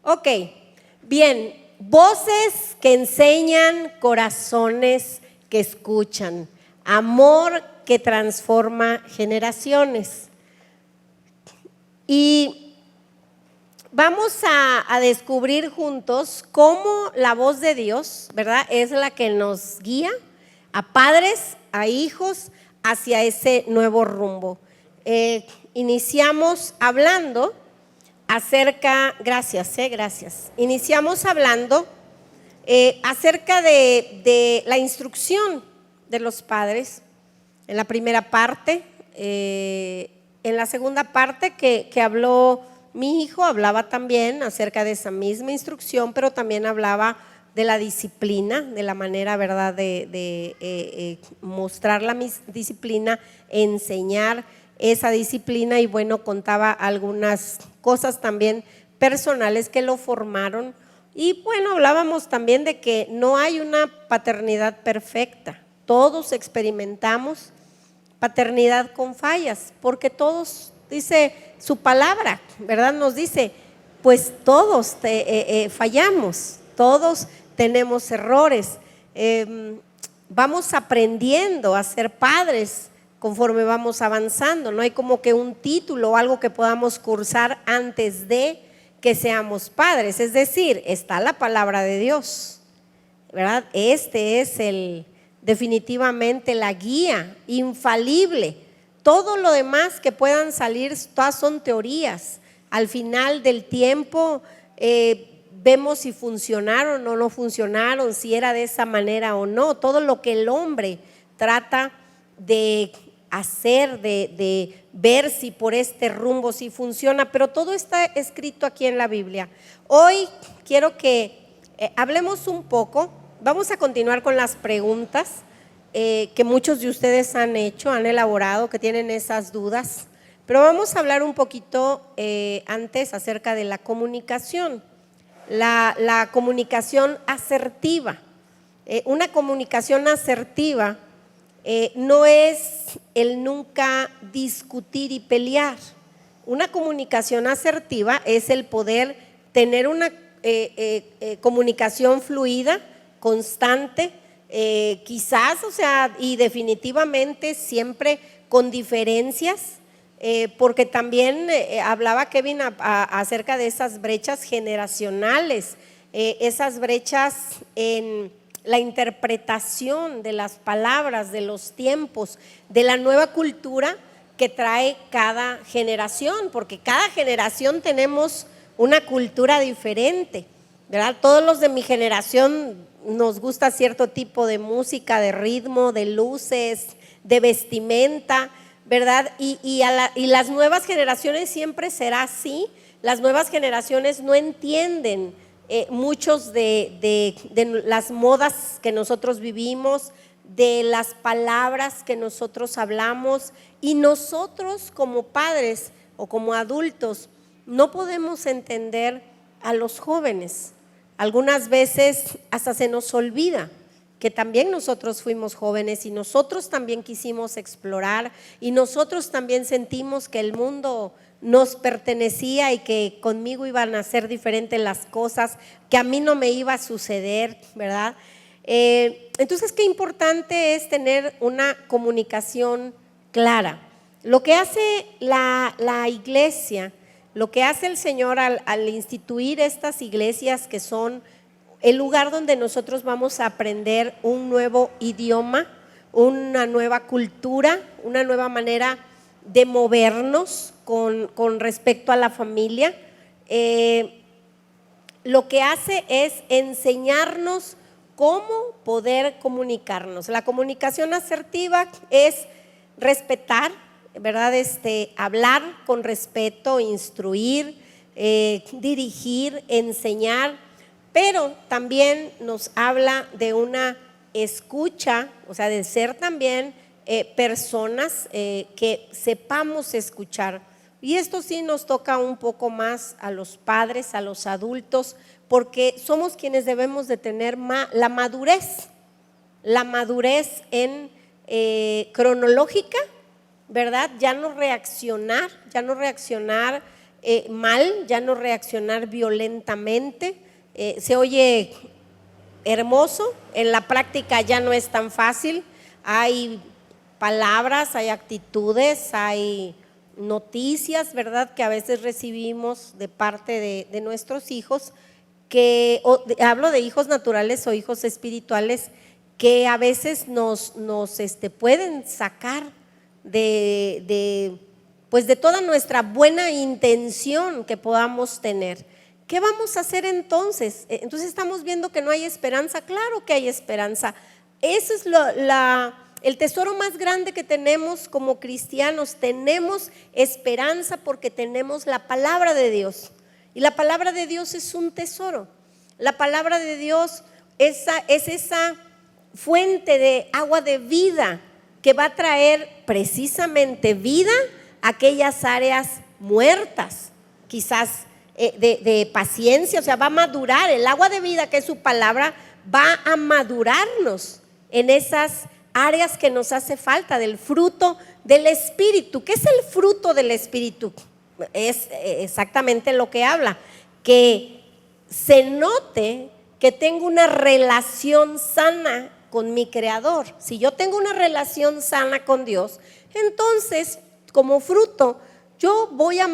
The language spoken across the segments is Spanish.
Ok, bien, voces que enseñan, corazones que escuchan, amor que transforma generaciones. Y vamos a descubrir juntos cómo la voz de Dios, ¿verdad?, es la que nos guía a padres, a hijos, hacia ese nuevo rumbo. Iniciamos hablando acerca, gracias. Iniciamos hablando acerca de la instrucción de los padres en la primera parte. En la segunda parte que habló mi hijo, hablaba también acerca de esa misma instrucción, pero también hablaba de la disciplina, de la manera, ¿verdad?, de mostrar la disciplina, enseñar esa disciplina, y bueno, contaba algunas cosas también personales que lo formaron. Y bueno, hablábamos también de que no hay una paternidad perfecta, todos experimentamos paternidad con fallas, porque todos, dice su palabra, ¿verdad?, nos dice, pues todos fallamos, todos tenemos errores. Vamos aprendiendo a ser padres conforme vamos avanzando, no hay como que un título o algo que podamos cursar antes de que seamos padres, es decir, está la palabra de Dios, ¿verdad? Este es definitivamente la guía infalible. Todo lo demás que puedan salir, todas son teorías. Al final del tiempo vemos si funcionaron o no funcionaron, si era de esa manera o no. Todo lo que el hombre trata de hacer, de ver si por este rumbo si funciona, pero todo está escrito aquí en la Biblia. Hoy quiero que hablemos un poco. Vamos a continuar con las preguntas que muchos de ustedes han hecho, han elaborado, que tienen esas dudas, pero vamos a hablar un poquito antes acerca de la comunicación, la comunicación asertiva. Una comunicación asertiva no es el nunca discutir y pelear. Una comunicación asertiva es el poder tener una comunicación fluida, constante, quizás, o sea, y definitivamente siempre con diferencias, porque también hablaba Kevin acerca de esas brechas generacionales, esas brechas en la interpretación de las palabras, de los tiempos, de la nueva cultura que trae cada generación, porque cada generación tenemos una cultura diferente, ¿verdad? Todos los de mi generación nos gusta cierto tipo de música, de ritmo, de luces, de vestimenta, ¿verdad? Y las nuevas generaciones siempre será así. Las nuevas generaciones no entienden muchos de las modas que nosotros vivimos, de las palabras que nosotros hablamos, y nosotros como padres o como adultos no podemos entender a los jóvenes. Algunas veces hasta se nos olvida que también nosotros fuimos jóvenes y nosotros también quisimos explorar y nosotros también sentimos que el mundo nos pertenecía y que conmigo iban a ser diferentes las cosas, que a mí no me iba a suceder, ¿verdad? Entonces, qué importante es tener una comunicación clara. Lo que hace la iglesia, lo que hace el Señor al instituir estas iglesias, que son el lugar donde nosotros vamos a aprender un nuevo idioma, una nueva cultura, una nueva manera de movernos con respecto a la familia, lo que hace es enseñarnos cómo poder comunicarnos. La comunicación asertiva es respetar, ¿verdad? Hablar con respeto, instruir, dirigir, enseñar, pero también nos habla de una escucha, o sea, de ser también personas que sepamos escuchar. Y esto sí nos toca un poco más a los padres, a los adultos, porque somos quienes debemos de tener la madurez en cronológica, ¿verdad? Ya no reaccionar mal, ya no reaccionar violentamente. Se oye hermoso, en la práctica ya no es tan fácil. Hay palabras, hay actitudes, hay noticias, ¿verdad?, que a veces recibimos de parte de nuestros hijos, hablo de hijos naturales o hijos espirituales, que a veces nos pueden sacar pues de toda nuestra buena intención que podamos tener. ¿Qué vamos a hacer entonces? Entonces estamos viendo que no hay esperanza. Claro que hay esperanza. Eso es el tesoro más grande que tenemos como cristianos. Tenemos esperanza porque tenemos la palabra de Dios. Y la palabra de Dios es un tesoro. La palabra de Dios es esa fuente de agua de vida que va a traer precisamente vida a aquellas áreas muertas, quizás de paciencia, o sea, va a madurar. El agua de vida, que es su palabra, va a madurarnos en esas áreas que nos hace falta, del fruto del Espíritu. ¿Qué es el fruto del Espíritu? Es exactamente lo que habla, que se note que tengo una relación sana con mi Creador. Si yo tengo una relación sana con Dios, entonces como fruto yo voy a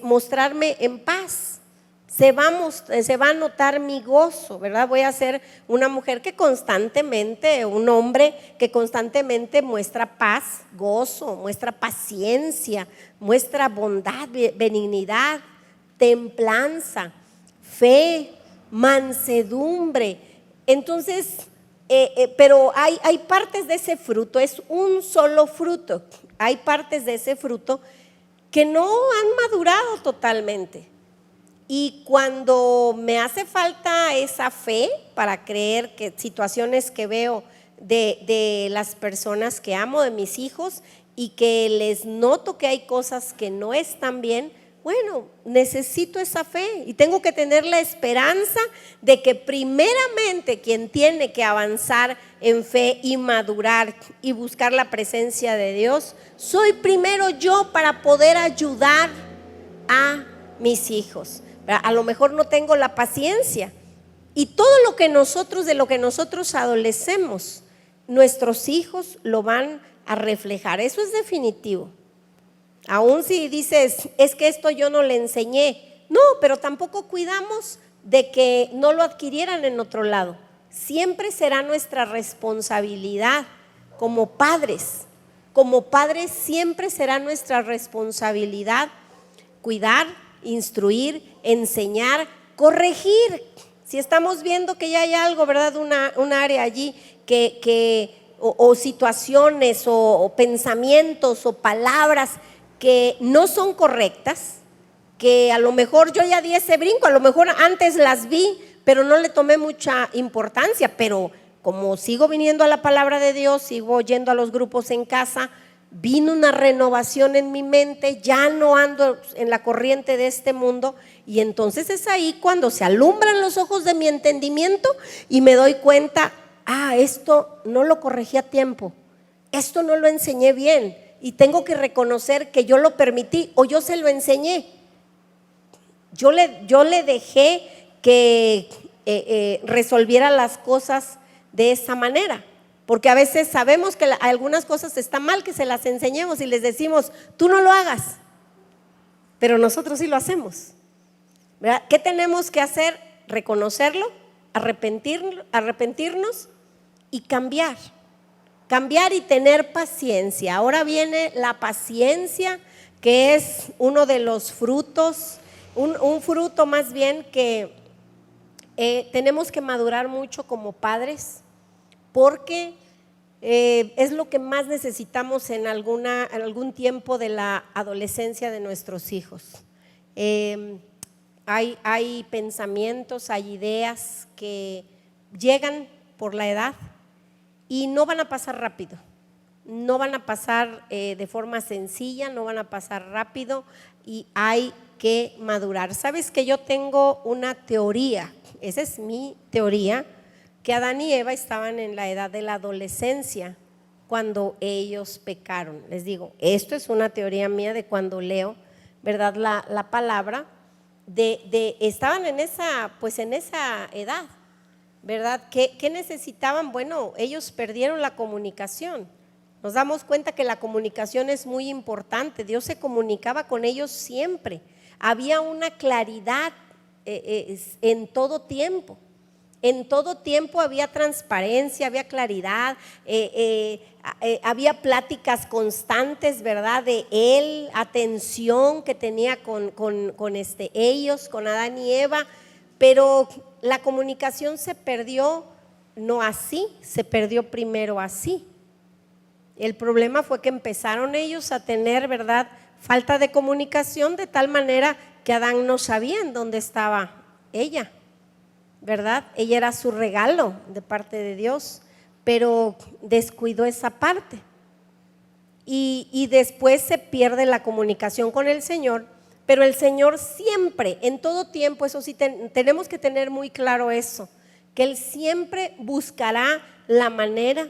mostrarme en paz. Se va a notar mi gozo, ¿verdad? Voy a ser una mujer que constantemente, un hombre que constantemente muestra paz, gozo, muestra paciencia, muestra bondad, benignidad, templanza, fe, mansedumbre. Entonces, pero hay partes de ese fruto, es un solo fruto. Hay partes de ese fruto que no han madurado totalmente. Y cuando me hace falta esa fe para creer que situaciones que veo de las personas que amo, de mis hijos, y que les noto que hay cosas que no están bien, bueno, necesito esa fe y tengo que tener la esperanza de que primeramente quien tiene que avanzar en fe y madurar y buscar la presencia de Dios, soy primero yo, para poder ayudar a mis hijos. A lo mejor no tengo la paciencia, y todo de lo que nosotros adolecemos, nuestros hijos lo van a reflejar. Eso es definitivo. Aún si dices, es que esto yo no le enseñé, no, pero tampoco cuidamos de que no lo adquirieran en otro lado. Siempre será nuestra responsabilidad como padres. Como padres siempre será nuestra responsabilidad cuidar, instruir, enseñar, corregir. Si estamos viendo que ya hay algo, ¿verdad?, una área allí o situaciones o pensamientos o palabras que no son correctas, que a lo mejor yo ya di ese brinco, a lo mejor antes las vi, pero no le tomé mucha importancia, pero como sigo viniendo a la palabra de Dios, sigo yendo a los grupos en casa, vino una renovación en mi mente, ya no ando en la corriente de este mundo, y entonces es ahí cuando se alumbran los ojos de mi entendimiento y me doy cuenta, esto no lo corregí a tiempo, esto no lo enseñé bien, y tengo que reconocer que yo lo permití o yo se lo enseñé. Yo le dejé que resolviera las cosas de esa manera, porque a veces sabemos que algunas cosas están mal, que se las enseñemos y les decimos, tú no lo hagas, pero nosotros sí lo hacemos, ¿verdad? ¿Qué tenemos que hacer? Reconocerlo, arrepentirnos y cambiar y tener paciencia. Ahora viene la paciencia, que es uno de los frutos, un fruto más bien que tenemos que madurar mucho como padres, porque es lo que más necesitamos en algún tiempo de la adolescencia de nuestros hijos. Hay pensamientos, hay ideas que llegan por la edad y no van a pasar rápido, no van a pasar de forma sencilla, no van a pasar rápido, y hay que madurar. Sabes que yo tengo una teoría, esa es mi teoría, que Adán y Eva estaban en la edad de la adolescencia cuando ellos pecaron. Les digo, esto es una teoría mía de cuando leo, ¿verdad? La palabra, estaban en esa edad, ¿verdad? ¿Qué necesitaban? Bueno, ellos perdieron la comunicación. Nos damos cuenta que la comunicación es muy importante. Dios se comunicaba con ellos siempre. Había una claridad en todo tiempo. En todo tiempo había transparencia, había claridad, había pláticas constantes, ¿verdad? De él, atención que tenía con ellos, con Adán y Eva, pero la comunicación se perdió no así, se perdió primero así. El problema fue que empezaron ellos a tener, ¿verdad?, falta de comunicación, de tal manera que Adán no sabía en dónde estaba ella, ¿verdad? Ella era su regalo de parte de Dios, pero descuidó esa parte. Y después se pierde la comunicación con el Señor, pero el Señor siempre, en todo tiempo, eso sí tenemos que tener muy claro eso, que Él siempre buscará la manera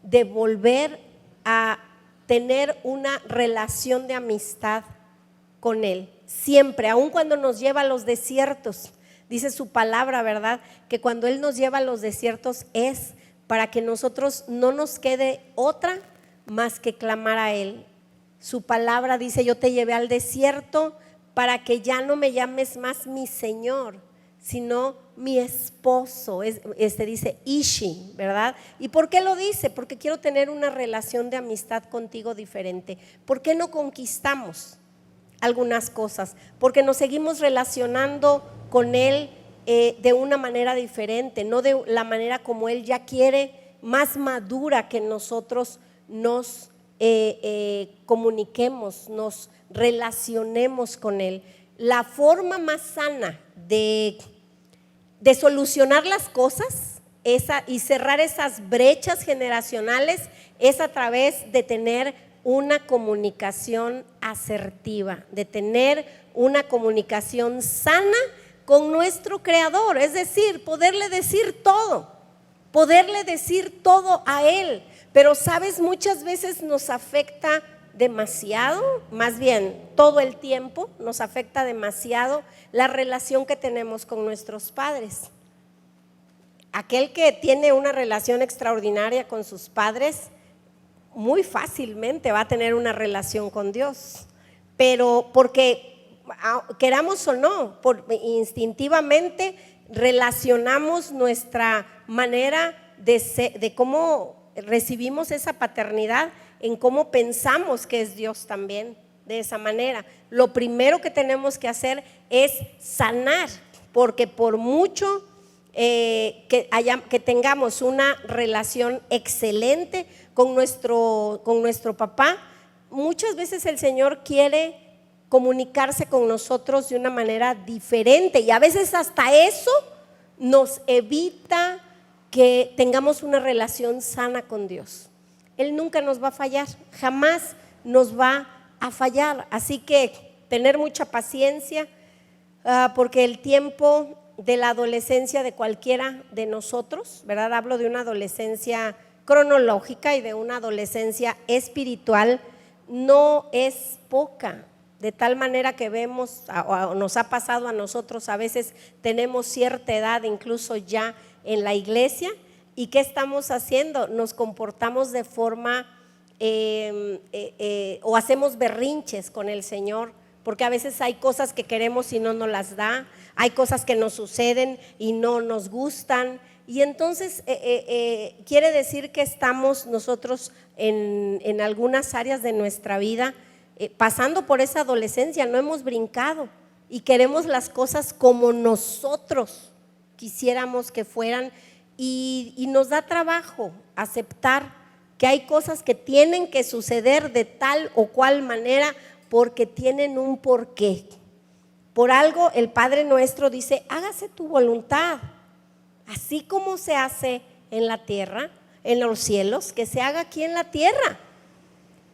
de volver a tener una relación de amistad con Él, siempre, aun cuando nos lleva a los desiertos. Dice su palabra, ¿verdad?, que cuando Él nos lleva a los desiertos es para que nosotros no nos quede otra más que clamar a Él. Su palabra dice: yo te llevé al desierto para que ya no me llames más mi Señor, sino mi esposo. Dice Ishi, ¿verdad? ¿Y por qué lo dice? Porque quiero tener una relación de amistad contigo diferente. ¿Por qué no conquistamos algunas cosas? Porque nos seguimos relacionando con Él de una manera diferente, no de la manera como Él ya quiere, más madura, que nosotros nos comuniquemos, nos relacionemos con Él. La forma más sana de solucionar las cosas y cerrar esas brechas generacionales es a través de tener una comunicación asertiva, de tener una comunicación sana con nuestro Creador, es decir, poderle decir todo a Él. Pero sabes, muchas veces nos afecta demasiado, más bien todo el tiempo nos afecta demasiado la relación que tenemos con nuestros padres. Aquel que tiene una relación extraordinaria con sus padres, muy fácilmente va a tener una relación con Dios, pero porque queramos o no, instintivamente relacionamos nuestra manera de cómo recibimos esa paternidad en cómo pensamos que es Dios también, de esa manera. Lo primero que tenemos que hacer es sanar, porque por mucho que tengamos una relación excelente con nuestro papá, muchas veces el Señor quiere comunicarse con nosotros de una manera diferente, y a veces hasta eso nos evita que tengamos una relación sana con Dios. Él nunca nos va a fallar, jamás nos va a fallar. Así que tener mucha paciencia, porque el tiempo de la adolescencia de cualquiera de nosotros, ¿verdad? Hablo de una adolescencia cronológica y de una adolescencia espiritual, no es poca. De tal manera que vemos, o nos ha pasado a nosotros, a veces tenemos cierta edad incluso ya en la iglesia, y ¿qué estamos haciendo? Nos comportamos de forma o hacemos berrinches con el Señor, porque a veces hay cosas que queremos y no nos las da, hay cosas que nos suceden y no nos gustan, y entonces quiere decir que estamos nosotros en algunas áreas de nuestra vida pasando por esa adolescencia, no hemos brincado y queremos las cosas como nosotros quisiéramos que fueran, y nos da trabajo aceptar que hay cosas que tienen que suceder de tal o cual manera porque tienen un porqué. Por algo el Padre nuestro dice: hágase tu voluntad, así como se hace en la tierra, en los cielos, que se haga aquí en la tierra.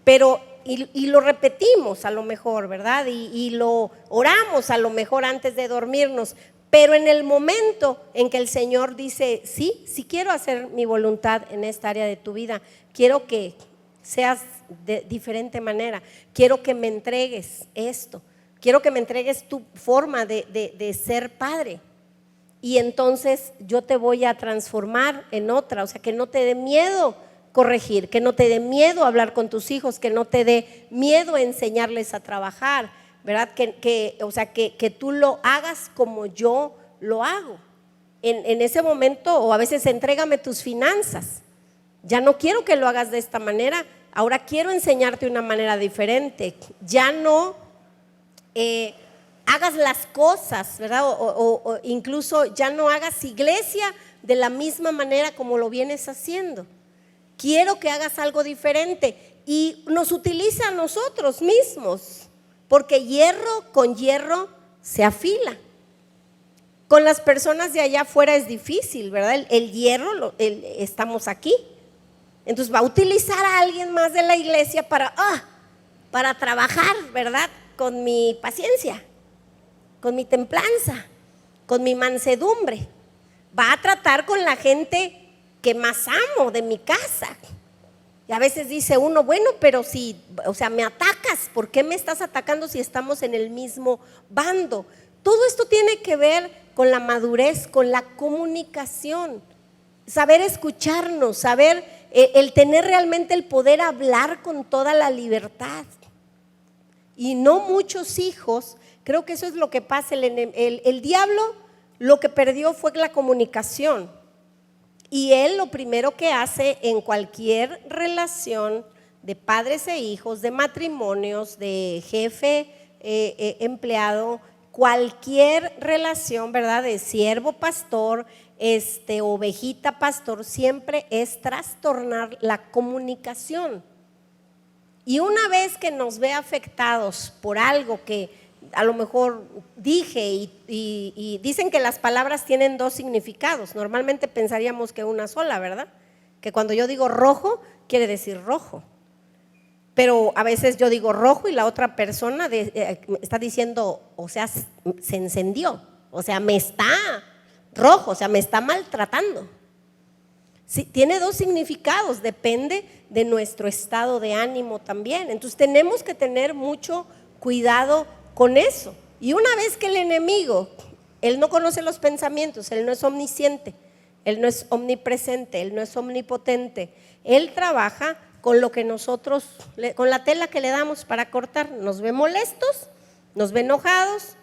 Pero y lo repetimos a lo mejor, ¿verdad? Y lo oramos a lo mejor antes de dormirnos, pero en el momento en que el Señor dice: sí quiero hacer mi voluntad en esta área de tu vida, quiero que seas de diferente manera, quiero que me entregues esto, quiero que me entregues tu forma de ser padre. Y entonces yo te voy a transformar en otra, o sea, que no te dé miedo corregir, que no te dé miedo hablar con tus hijos, que no te dé miedo enseñarles a trabajar, ¿verdad? O sea, que tú lo hagas como yo lo hago. En ese momento, o a veces entrégame tus finanzas, ya no quiero que lo hagas de esta manera, ahora quiero enseñarte una manera diferente, ya no hagas las cosas, ¿verdad? O incluso ya no hagas iglesia de la misma manera como lo vienes haciendo. Quiero que hagas algo diferente y nos utiliza a nosotros mismos, porque hierro con hierro se afila. Con las personas de allá afuera es difícil, ¿verdad? El hierro, estamos aquí. Entonces va a utilizar a alguien más de la iglesia para trabajar, ¿verdad? Con mi paciencia, con mi templanza, con mi mansedumbre. Va a tratar con la gente que más amo de mi casa. Y a veces dice uno, bueno, pero si, o sea, me atacas, ¿por qué me estás atacando si estamos en el mismo bando? Todo esto tiene que ver con la madurez, con la comunicación, saber escucharnos, saber el tener realmente el poder hablar con toda la libertad. Y no muchos hijos, creo que eso es lo que pasa, el diablo lo que perdió fue la comunicación. Y él lo primero que hace en cualquier relación de padres e hijos, de matrimonios, de jefe, empleado, cualquier relación, ¿verdad? De siervo pastor, ovejita pastor, siempre es trastornar la comunicación. Y una vez que nos ve afectados por algo que a lo mejor dije, y dicen que las palabras tienen dos significados. Normalmente pensaríamos que una sola, ¿verdad? Que cuando yo digo rojo, quiere decir rojo. Pero a veces yo digo rojo y la otra persona está diciendo, o sea, se encendió, o sea, me está rojo, o sea, me está maltratando. Sí, tiene dos significados, depende de nuestro estado de ánimo también. Entonces tenemos que tener mucho cuidado con eso. Y una vez que el enemigo, él no conoce los pensamientos, él no es omnisciente, él no es omnipresente, él no es omnipotente, él trabaja con lo que nosotros, con la tela que le damos para cortar. Nos ve molestos, nos ve enojados,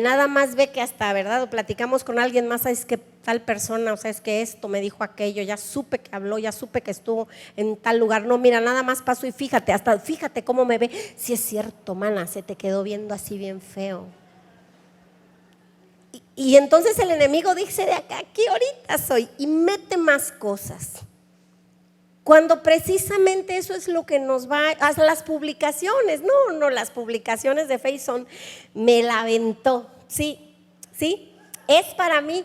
nada más ve que hasta, ¿verdad? O platicamos con alguien más, es que tal persona, o sea, es que esto me dijo aquello, ya supe que habló, ya supe que estuvo en tal lugar. No, mira, nada más pasó y fíjate cómo me ve. Si es cierto, mana, se te quedó viendo así bien feo. Y entonces el enemigo dice, de acá, aquí ahorita soy, y mete más cosas. Cuando precisamente eso es lo que nos va a las publicaciones. No, las publicaciones de Facebook son, me la aventó, sí, es para mí.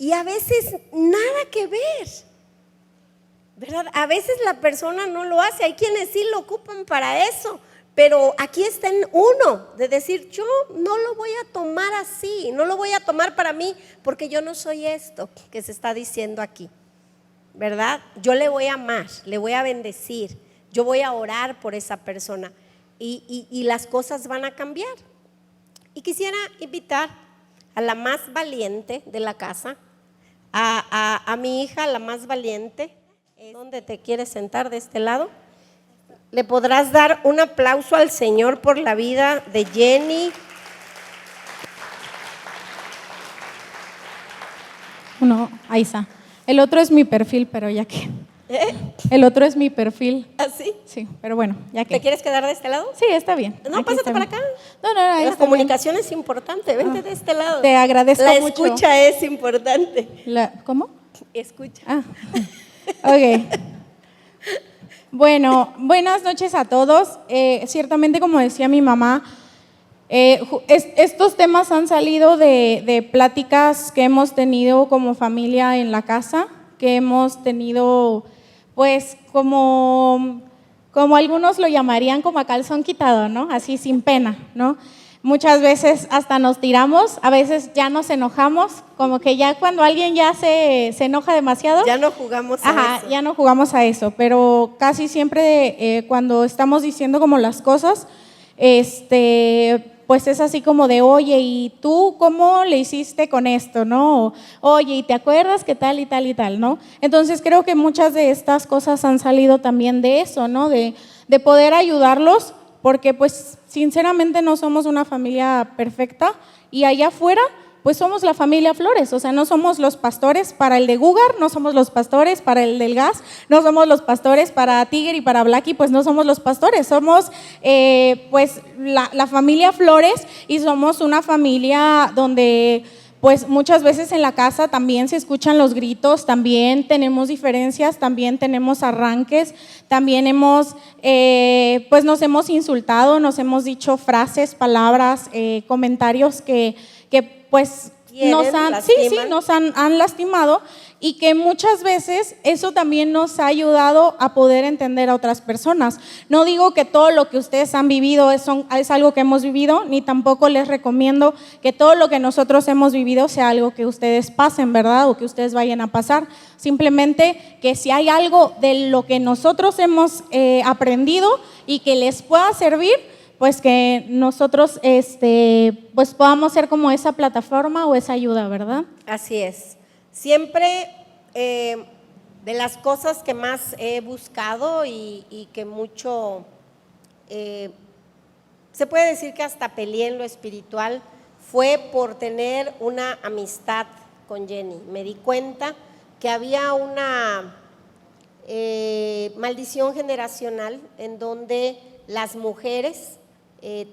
Y a veces nada que ver, ¿verdad? A veces la persona no lo hace, hay quienes sí lo ocupan para eso, pero aquí está en uno de decir, yo no lo voy a tomar así, no lo voy a tomar para mí, porque yo no soy esto que se está diciendo aquí, ¿verdad? Yo le voy a amar, le voy a bendecir, yo voy a orar por esa persona y las cosas van a cambiar. Y quisiera invitar a la más valiente de la casa, a mi hija, la más valiente. ¿Dónde te quieres sentar? ¿De este lado? ¿Le podrás dar un aplauso al Señor por la vida de Jenny? No, ahí está. El otro es mi perfil, pero ya que… El otro es mi perfil. ¿Ah, sí? Sí, pero bueno, ya que… ¿Te quieres quedar de este lado? Sí, está bien. No, Aquí pásate para acá. No, La comunicación es importante, vente de este lado. Te agradezco mucho. La escucha es importante. ¿Cómo? Escucha. Ok. Bueno, buenas noches a todos. Ciertamente, como decía mi mamá, estos temas han salido de pláticas que hemos tenido como familia en la casa, que hemos tenido, pues, como algunos lo llamarían como a calzón quitado, ¿no? Así sin pena, ¿no? Muchas veces hasta nos tiramos, a veces ya nos enojamos, como que ya cuando alguien ya se enoja demasiado. Ya no jugamos a eso. Ya no jugamos a eso, pero casi siempre cuando estamos diciendo como las cosas, pues es así como de, oye, ¿y tú cómo le hiciste con esto, no? Oye, ¿y te acuerdas que tal y tal y tal, no? Entonces creo que muchas de estas cosas han salido también de eso, ¿no? De poder ayudarlos, porque pues sinceramente no somos una familia perfecta y allá afuera pues somos la familia Flores, o sea, no somos los pastores para el de Gugar, no somos los pastores para el del gas, no somos los pastores para Tiger y para Blacky, pues no somos los pastores, somos pues la familia Flores, y somos una familia donde pues muchas veces en la casa también se escuchan los gritos, también tenemos diferencias, también tenemos arranques, también pues nos hemos insultado, nos hemos dicho frases, palabras, comentarios que pues nos han lastimado, y que muchas veces eso también nos ha ayudado a poder entender a otras personas. No digo que todo lo que ustedes han vivido es algo que hemos vivido, ni tampoco les recomiendo que todo lo que nosotros hemos vivido sea algo que ustedes pasen, ¿verdad? O que ustedes vayan a pasar. Simplemente que si hay algo de lo que nosotros hemos aprendido y que les pueda servir, pues que nosotros pues podamos ser como esa plataforma o esa ayuda, ¿verdad? Así es. Siempre de las cosas que más he buscado y que mucho, se puede decir que hasta peleé en lo espiritual, fue por tener una amistad con Jenny. Me di cuenta que había una maldición generacional en donde las mujeres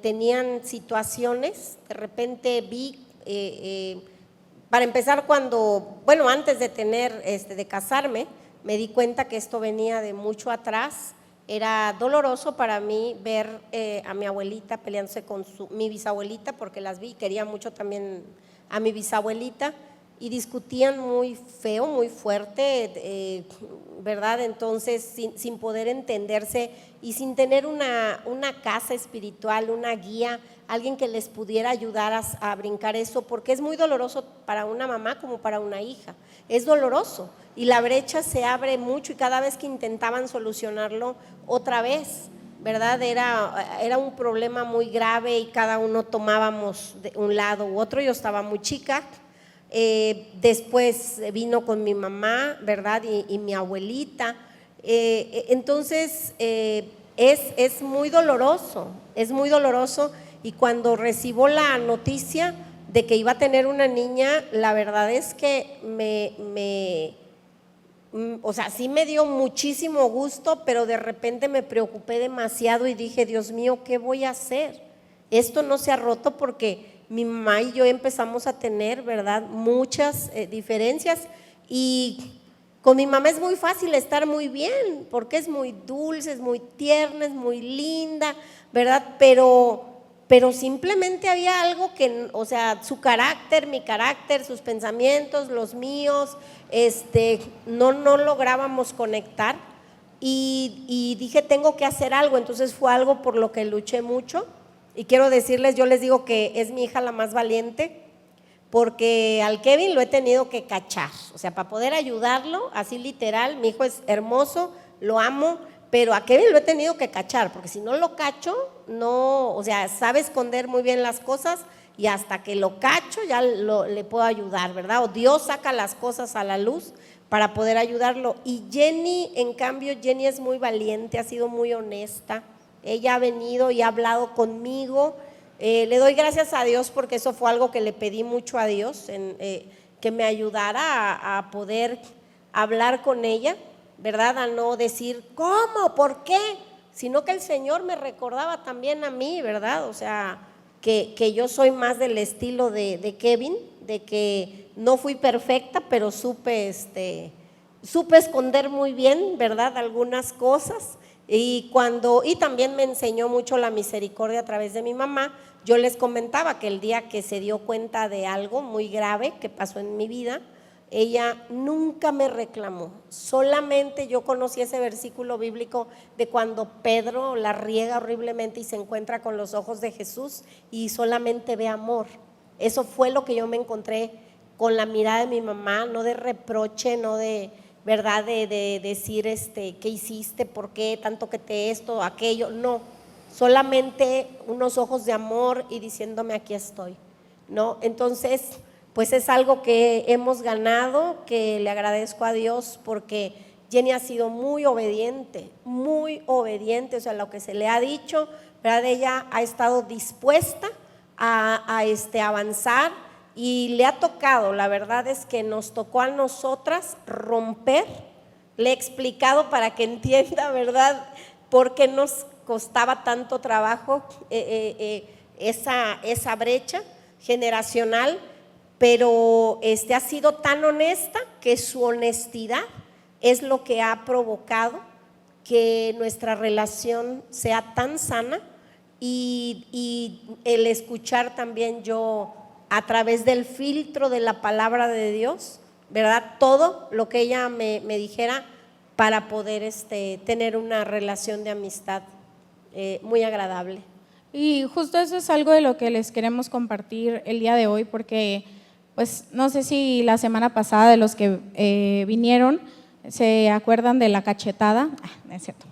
tenían situaciones. De repente vi, para empezar, antes de casarme, me di cuenta que esto venía de mucho atrás. Era doloroso para mí ver a mi abuelita peleándose con mi bisabuelita, porque las vi y quería mucho también a mi bisabuelita, y discutían muy feo, muy fuerte, ¿verdad? Entonces sin poder entenderse y sin tener una casa espiritual, una guía, alguien que les pudiera ayudar a brincar eso, porque es muy doloroso para una mamá como para una hija, es doloroso, y la brecha se abre mucho, y cada vez que intentaban solucionarlo otra vez, ¿verdad? Era un problema muy grave y cada uno tomábamos de un lado u otro. Yo estaba muy chica. Después vino con mi mamá, ¿verdad? Y mi abuelita. Entonces es muy doloroso, y cuando recibo la noticia de que iba a tener una niña, la verdad es que sí me dio muchísimo gusto, pero de repente me preocupé demasiado y dije, Dios mío, ¿qué voy a hacer? Esto no se ha roto, porque mi mamá y yo empezamos a tener, ¿verdad?, muchas diferencias, y con mi mamá es muy fácil estar muy bien, porque es muy dulce, es muy tierna, es muy linda, ¿verdad? Pero simplemente había algo que, o sea, su carácter, mi carácter, sus pensamientos, los míos, no lográbamos conectar, y dije, tengo que hacer algo. Entonces fue algo por lo que luché mucho. Y quiero decirles, yo les digo que es mi hija la más valiente, porque al Kevin lo he tenido que cachar, o sea, para poder ayudarlo, así literal. Mi hijo es hermoso, lo amo, pero a Kevin lo he tenido que cachar, porque si no lo cacho, no, o sea, sabe esconder muy bien las cosas, y hasta que lo cacho ya le puedo ayudar, ¿verdad? O Dios saca las cosas a la luz para poder ayudarlo. Y Jenny, en cambio, Jenny es muy valiente, ha sido muy honesta. Ella ha venido y ha hablado conmigo. Le doy gracias a Dios, porque eso fue algo que le pedí mucho a Dios, que me ayudara a poder hablar con ella, ¿verdad? A no decir, ¿cómo? ¿Por qué? Sino que el Señor me recordaba también a mí, ¿verdad? O sea, que yo soy más del estilo de Kevin, de que no fui perfecta, pero supe esconder muy bien, ¿verdad?, algunas cosas. Y también me enseñó mucho la misericordia a través de mi mamá. Yo les comentaba que el día que se dio cuenta de algo muy grave que pasó en mi vida, ella nunca me reclamó. Solamente yo conocí ese versículo bíblico de cuando Pedro la riega horriblemente y se encuentra con los ojos de Jesús y solamente ve amor. Eso fue lo que yo me encontré con la mirada de mi mamá, no de reproche, no de, ¿verdad?, de decir ¿qué hiciste? ¿Por qué? Tanto que aquello, no. solamente unos ojos de amor y diciéndome aquí estoy, ¿no? Entonces, pues es algo que hemos ganado, que le agradezco a Dios porque Jenny ha sido muy obediente, o sea, lo que se le ha dicho, ¿verdad? Ella ha estado dispuesta a avanzar y le ha tocado, la verdad es que nos tocó a nosotras romper. Le he explicado para que entienda, ¿verdad?, por qué nos costaba tanto trabajo esa brecha generacional, pero ha sido tan honesta que su honestidad es lo que ha provocado que nuestra relación sea tan sana y el escuchar también yo a través del filtro de la palabra de Dios, ¿verdad? Todo lo que ella me dijera para poder tener una relación de amistad muy agradable. Y justo eso es algo de lo que les queremos compartir el día de hoy, porque pues no sé si la semana pasada de los que vinieron se acuerdan de la cachetada. No es cierto.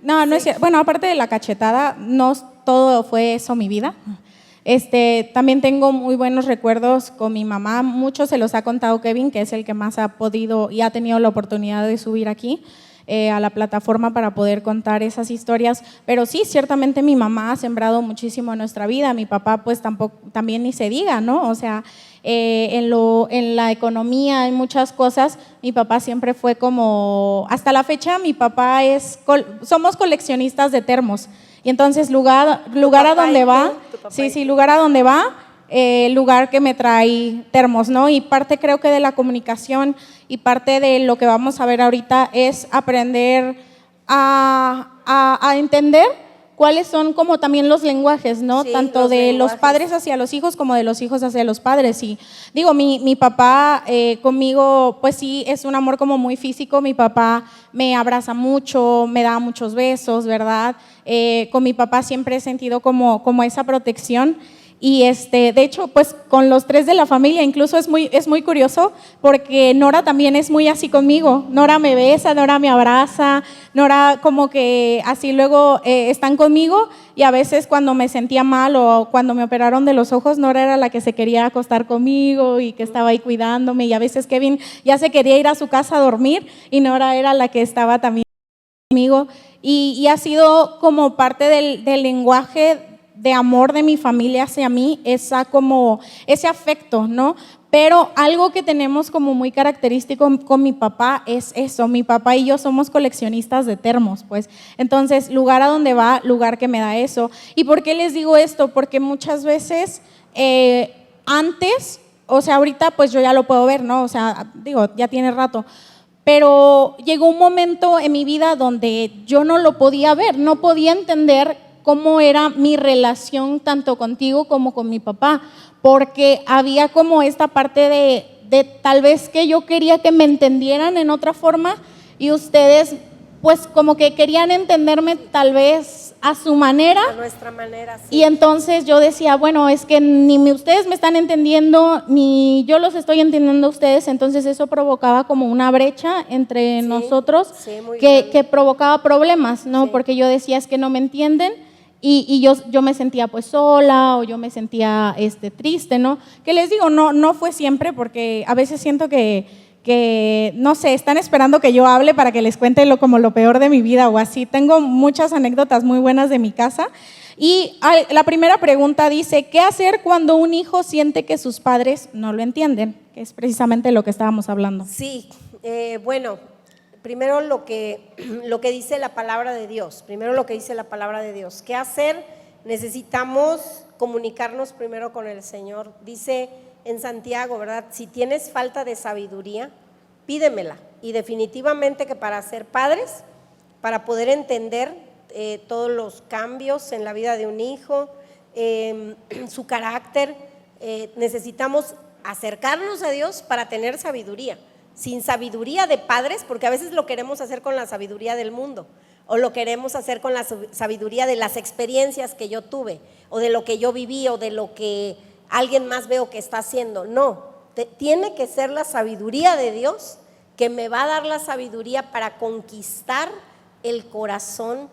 No es cierto. Bueno, aparte de la cachetada, no todo fue eso mi vida. También tengo muy buenos recuerdos con mi mamá. Muchos se los ha contado Kevin, que es el que más ha podido y ha tenido la oportunidad de subir aquí a la plataforma para poder contar esas historias. Pero sí, ciertamente mi mamá ha sembrado muchísimo en nuestra vida. Mi papá pues también ni se diga, ¿no? O sea, en la economía, en muchas cosas, mi papá siempre fue como, hasta la fecha mi papá somos coleccionistas de termos. Y entonces lugar a donde va, lugar a donde va, lugar que me trae termos, ¿no? Y parte creo que de la comunicación y parte de lo que vamos a ver ahorita es aprender a entender cuáles son como también los lenguajes, ¿no? Sí, tanto de los padres hacia los hijos como de los hijos hacia los padres. Y digo, mi papá conmigo, pues sí, es un amor como muy físico. Mi papá me abraza mucho, me da muchos besos, ¿verdad? Con mi papá siempre he sentido como esa protección. Y de hecho, pues con los tres de la familia, incluso es muy curioso porque Nora también es muy así conmigo. Nora me besa, Nora me abraza, Nora como que así luego están conmigo, y a veces cuando me sentía mal o cuando me operaron de los ojos, Nora era la que se quería acostar conmigo y que estaba ahí cuidándome, y a veces Kevin ya se quería ir a su casa a dormir y Nora era la que estaba también conmigo, y ha sido como parte del lenguaje de amor de mi familia hacia mí, ese afecto, ¿no? Pero algo que tenemos como muy característico con mi papá es eso. Mi papá y yo somos coleccionistas de termos, pues. Entonces, lugar a donde va, lugar que me da eso. ¿Y por qué les digo esto? Porque muchas veces antes, o sea, ahorita pues yo ya lo puedo ver, ¿no? O sea, digo, ya tiene rato. Pero llegó un momento en mi vida donde yo no lo podía ver, no podía entender cómo era mi relación tanto contigo como con mi papá, porque había como esta parte de tal vez que yo quería que me entendieran en otra forma y ustedes pues como que querían entenderme tal vez a su manera. A nuestra manera, sí. Y entonces yo decía, bueno, es que ni ustedes me están entendiendo, ni yo los estoy entendiendo a ustedes, entonces eso provocaba como una brecha entre nosotros que provocaba problemas, ¿no? Sí. Porque yo decía, es que no me entienden. Y yo me sentía pues sola, o yo me sentía triste, ¿no? Que les digo, no fue siempre, porque a veces siento que no sé, están esperando que yo hable para que les cuente como lo peor de mi vida o así. Tengo muchas anécdotas muy buenas de mi casa. Y la primera pregunta dice, ¿qué hacer cuando un hijo siente que sus padres no lo entienden? Que es precisamente lo que estábamos hablando. Sí, bueno, primero lo que dice la palabra de Dios, ¿Qué hacer? Necesitamos comunicarnos primero con el Señor. Dice en Santiago, ¿verdad? Si tienes falta de sabiduría, pídemela. Y definitivamente que para ser padres, para poder entender todos los cambios en la vida de un hijo, su carácter, necesitamos acercarnos a Dios para tener sabiduría. Sin sabiduría de padres, porque a veces lo queremos hacer con la sabiduría del mundo, o lo queremos hacer con la sabiduría de las experiencias que yo tuve, o de lo que yo viví, o de lo que alguien más veo que está haciendo. No, tiene que ser la sabiduría de Dios que me va a dar la sabiduría para conquistar el corazón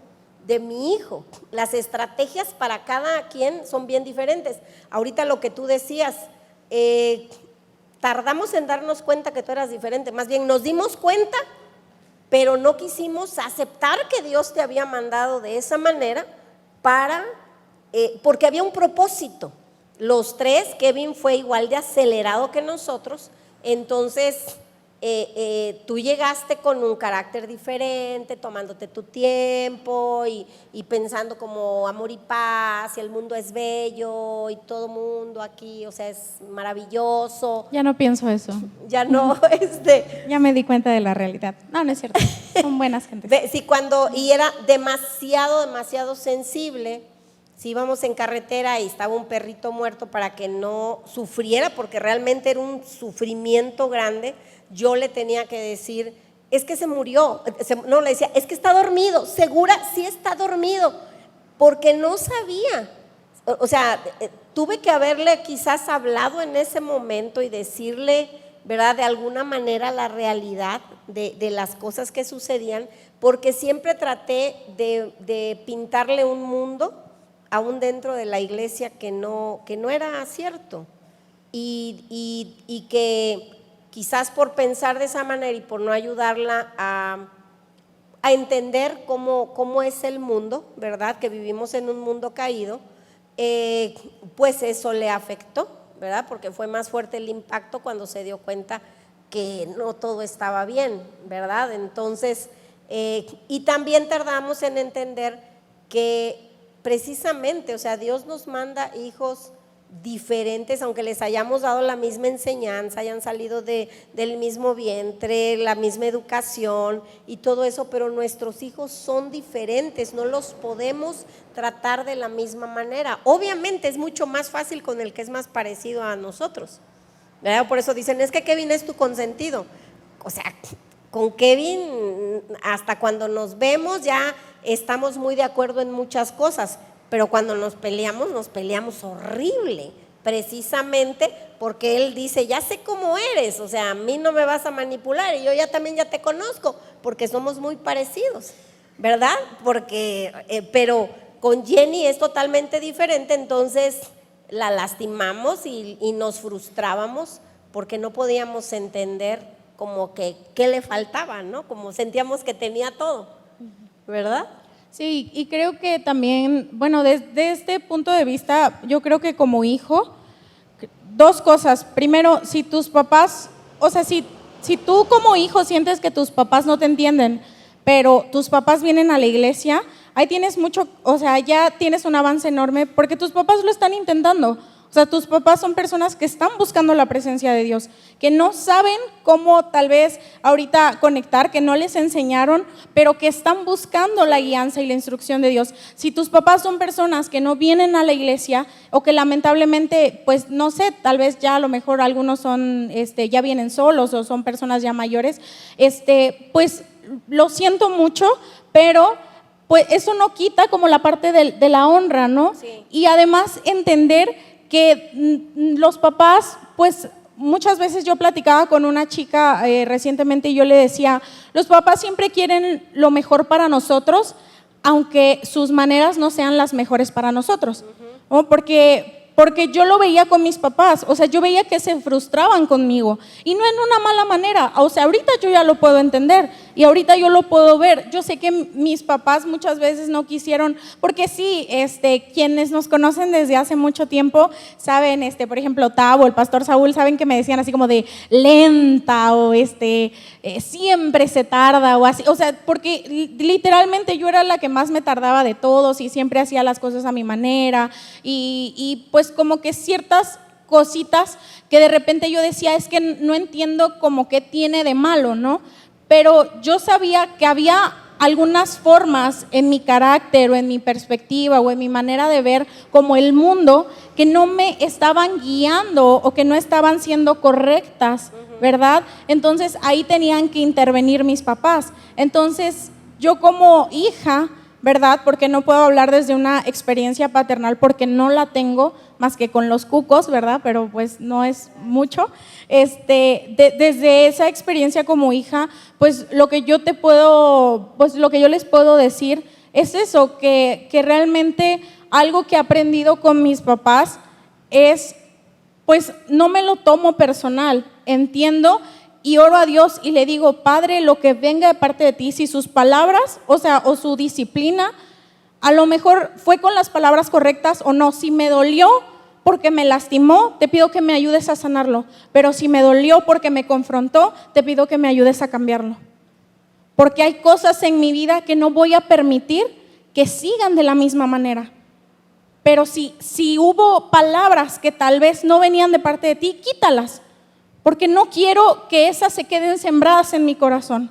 de mi hijo. Las estrategias para cada quien son bien diferentes. Ahorita lo que tú decías, tardamos en darnos cuenta que tú eras diferente, más bien nos dimos cuenta, pero no quisimos aceptar que Dios te había mandado de esa manera porque había un propósito. Los tres, Kevin fue igual de acelerado que nosotros, entonces tú llegaste con un carácter diferente, tomándote tu tiempo y pensando como amor y paz, y el mundo es bello y todo mundo aquí, o sea, es maravilloso. Ya no pienso eso. Ya no, Ya me di cuenta de la realidad. No, no es cierto. Son buenas gentes. Sí, y era demasiado sensible. Si íbamos en carretera y estaba un perrito muerto, para que no sufriera, porque realmente era un sufrimiento grande, yo le tenía que decir, es que se murió, no, le decía, es que está dormido, segura, sí está dormido, porque no sabía. O sea, tuve que haberle quizás hablado en ese momento y decirle, ¿verdad?, de alguna manera la realidad de las cosas que sucedían, porque siempre traté de pintarle un mundo aún dentro de la iglesia que no era cierto, y que quizás por pensar de esa manera y por no ayudarla a entender cómo es el mundo, ¿verdad?, que vivimos en un mundo caído, pues eso le afectó, ¿verdad?, porque fue más fuerte el impacto cuando se dio cuenta que no todo estaba bien, ¿verdad? Entonces, y también tardamos en entender que precisamente, o sea, Dios nos manda hijos diferentes, aunque les hayamos dado la misma enseñanza, hayan salido del mismo vientre, la misma educación y todo eso, pero nuestros hijos son diferentes, no los podemos tratar de la misma manera. Obviamente es mucho más fácil con el que es más parecido a nosotros, ¿verdad? Por eso dicen, es que Kevin es tu consentido. O sea, con Kevin hasta cuando nos vemos ya estamos muy de acuerdo en muchas cosas, pero cuando nos peleamos horrible, precisamente porque él dice, ya sé cómo eres, o sea, a mí no me vas a manipular y yo también ya te conozco, porque somos muy parecidos, ¿verdad? Pero con Jenny es totalmente diferente, entonces la lastimamos y nos frustrábamos porque no podíamos entender como que qué le faltaba, ¿no? Como sentíamos que tenía todo, ¿verdad? Sí, y creo que también, bueno, desde este punto de vista, yo creo que como hijo, dos cosas. Primero, si tus papás, o sea, si tú como hijo sientes que tus papás no te entienden, pero tus papás vienen a la iglesia, ahí tienes mucho, o sea, ya tienes un avance enorme porque tus papás lo están intentando. O sea, tus papás son personas que están buscando la presencia de Dios, que no saben cómo tal vez ahorita conectar, que no les enseñaron, pero que están buscando la guianza y la instrucción de Dios. Si tus papás son personas que no vienen a la iglesia o que lamentablemente, pues no sé, tal vez ya a lo mejor algunos son, ya vienen solos o son personas ya mayores, pues lo siento mucho, pero pues eso no quita como la parte de la honra, ¿no? Sí. Y además entender que los papás, pues muchas veces yo platicaba con una chica recientemente y yo le decía, los papás siempre quieren lo mejor para nosotros, aunque sus maneras no sean las mejores para nosotros, ¿no? Porque yo lo veía con mis papás, o sea, yo veía que se frustraban conmigo y no en una mala manera, o sea, ahorita yo ya lo puedo entender y ahorita yo lo puedo ver. Yo sé que mis papás muchas veces no quisieron, porque sí, quienes nos conocen desde hace mucho tiempo saben, por ejemplo, Tavo, el pastor Saúl, saben que me decían así como de lenta o siempre se tarda o así, o sea, porque literalmente yo era la que más me tardaba de todos y siempre hacía las cosas a mi manera y pues como que ciertas cositas que de repente yo decía, es que no entiendo como qué tiene de malo, ¿no? Pero yo sabía que había algunas formas en mi carácter o en mi perspectiva o en mi manera de ver como el mundo que no me estaban guiando o que no estaban siendo correctas, ¿verdad? Entonces ahí tenían que intervenir mis papás. Entonces yo como hija, ¿verdad? Porque no puedo hablar desde una experiencia paternal porque no la tengo más que con los cucos, ¿verdad? Pero pues no es mucho. Desde esa experiencia como hija, pues lo que yo les puedo decir es eso, que realmente algo que he aprendido con mis papás es, pues no me lo tomo personal, entiendo y oro a Dios y le digo, Padre, lo que venga de parte de ti, si sus palabras, o su disciplina, a lo mejor fue con las palabras correctas o no, si me dolió porque me lastimó, te pido que me ayudes a sanarlo, pero si me dolió porque me confrontó, te pido que me ayudes a cambiarlo. Porque hay cosas en mi vida que no voy a permitir que sigan de la misma manera. Pero si hubo palabras que tal vez no venían de parte de ti, quítalas. Porque no quiero que esas se queden sembradas en mi corazón.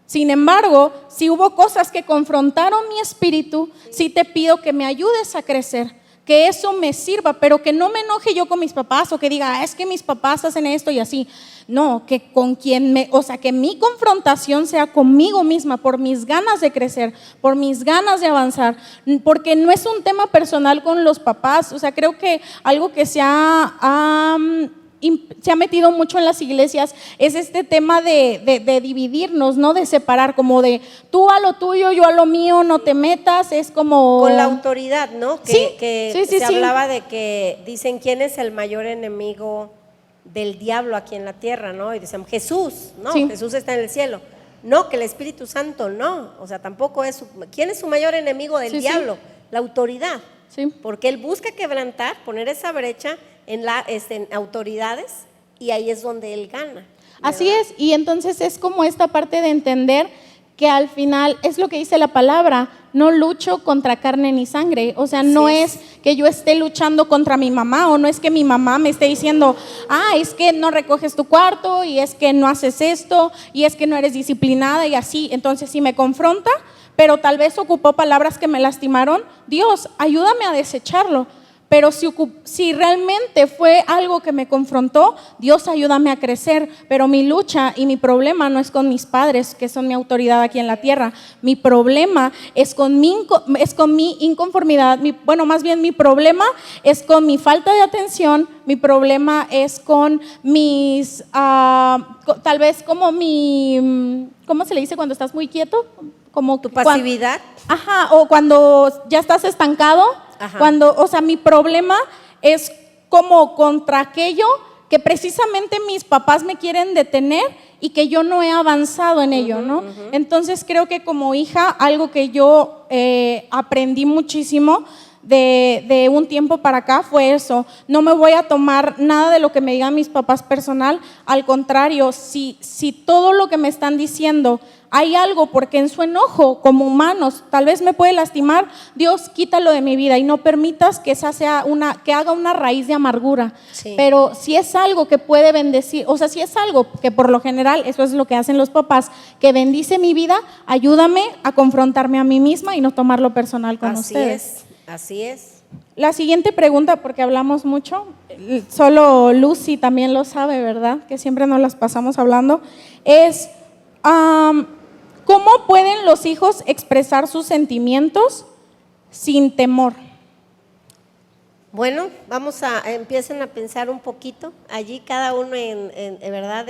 Sin embargo, si hubo cosas que confrontaron mi espíritu, sí te pido que me ayudes a crecer. Que eso me sirva, pero que no me enoje yo con mis papás o que diga, es que mis papás hacen esto y así. No, que con que mi confrontación sea conmigo misma por mis ganas de crecer, por mis ganas de avanzar, porque no es un tema personal con los papás. O sea, creo que algo que se ha metido mucho en las iglesias es este tema de dividirnos, ¿no? De separar, como de tú a lo tuyo, yo a lo mío, no te metas, es como… Con la autoridad, ¿no? Sí, Se hablaba de que dicen quién es el mayor enemigo del diablo aquí en la tierra, ¿no? Y dicen Jesús, ¿no? Sí. Jesús está en el cielo. No, que el Espíritu Santo no, o sea, tampoco es… ¿Quién es su mayor enemigo del diablo? La autoridad. Sí. Porque él busca quebrantar, poner esa brecha en autoridades y ahí es donde él gana, ¿verdad? Así es, y entonces es como esta parte de entender que al final es lo que dice la palabra, no lucho contra carne ni sangre, o sea, no es que yo esté luchando contra mi mamá o no es que mi mamá me esté diciendo, es que no recoges tu cuarto y es que no haces esto y es que no eres disciplinada y así. Entonces si me confronta, pero tal vez ocupó palabras que me lastimaron, Dios, ayúdame a desecharlo. Pero si realmente fue algo que me confrontó, Dios, ayúdame a crecer. Pero mi lucha y mi problema no es con mis padres, que son mi autoridad aquí en la tierra. Mi problema es con mi inconformidad. Más bien mi problema es con mi falta de atención. Mi problema es con mis, tal vez como ¿cómo se le dice cuando estás muy quieto? Como tu pasividad. O cuando ya estás estancado. Cuando, mi problema es como contra aquello que precisamente mis papás me quieren detener y que yo no he avanzado en ello, ¿no? Entonces creo que como hija, algo que yo aprendí muchísimo de un tiempo para acá fue eso. No me voy a tomar nada de lo que me digan mis papás personal, al contrario, si todo lo que me están diciendo hay algo, porque en su enojo como humanos tal vez me puede lastimar, Dios, quítalo de mi vida y no permitas que esa sea que haga una raíz de amargura. Sí. Pero si es algo que puede bendecir, o sea, si es algo que por lo general eso es lo que hacen los papás, que bendice mi vida, ayúdame a confrontarme a mí misma y no tomarlo personal con ustedes. Así es. La siguiente pregunta, porque hablamos mucho, solo Lucy también lo sabe, ¿verdad? Que siempre nos las pasamos hablando, es ¿cómo pueden los hijos expresar sus sentimientos sin temor? Bueno, empiecen a pensar un poquito, allí cada uno en verdad,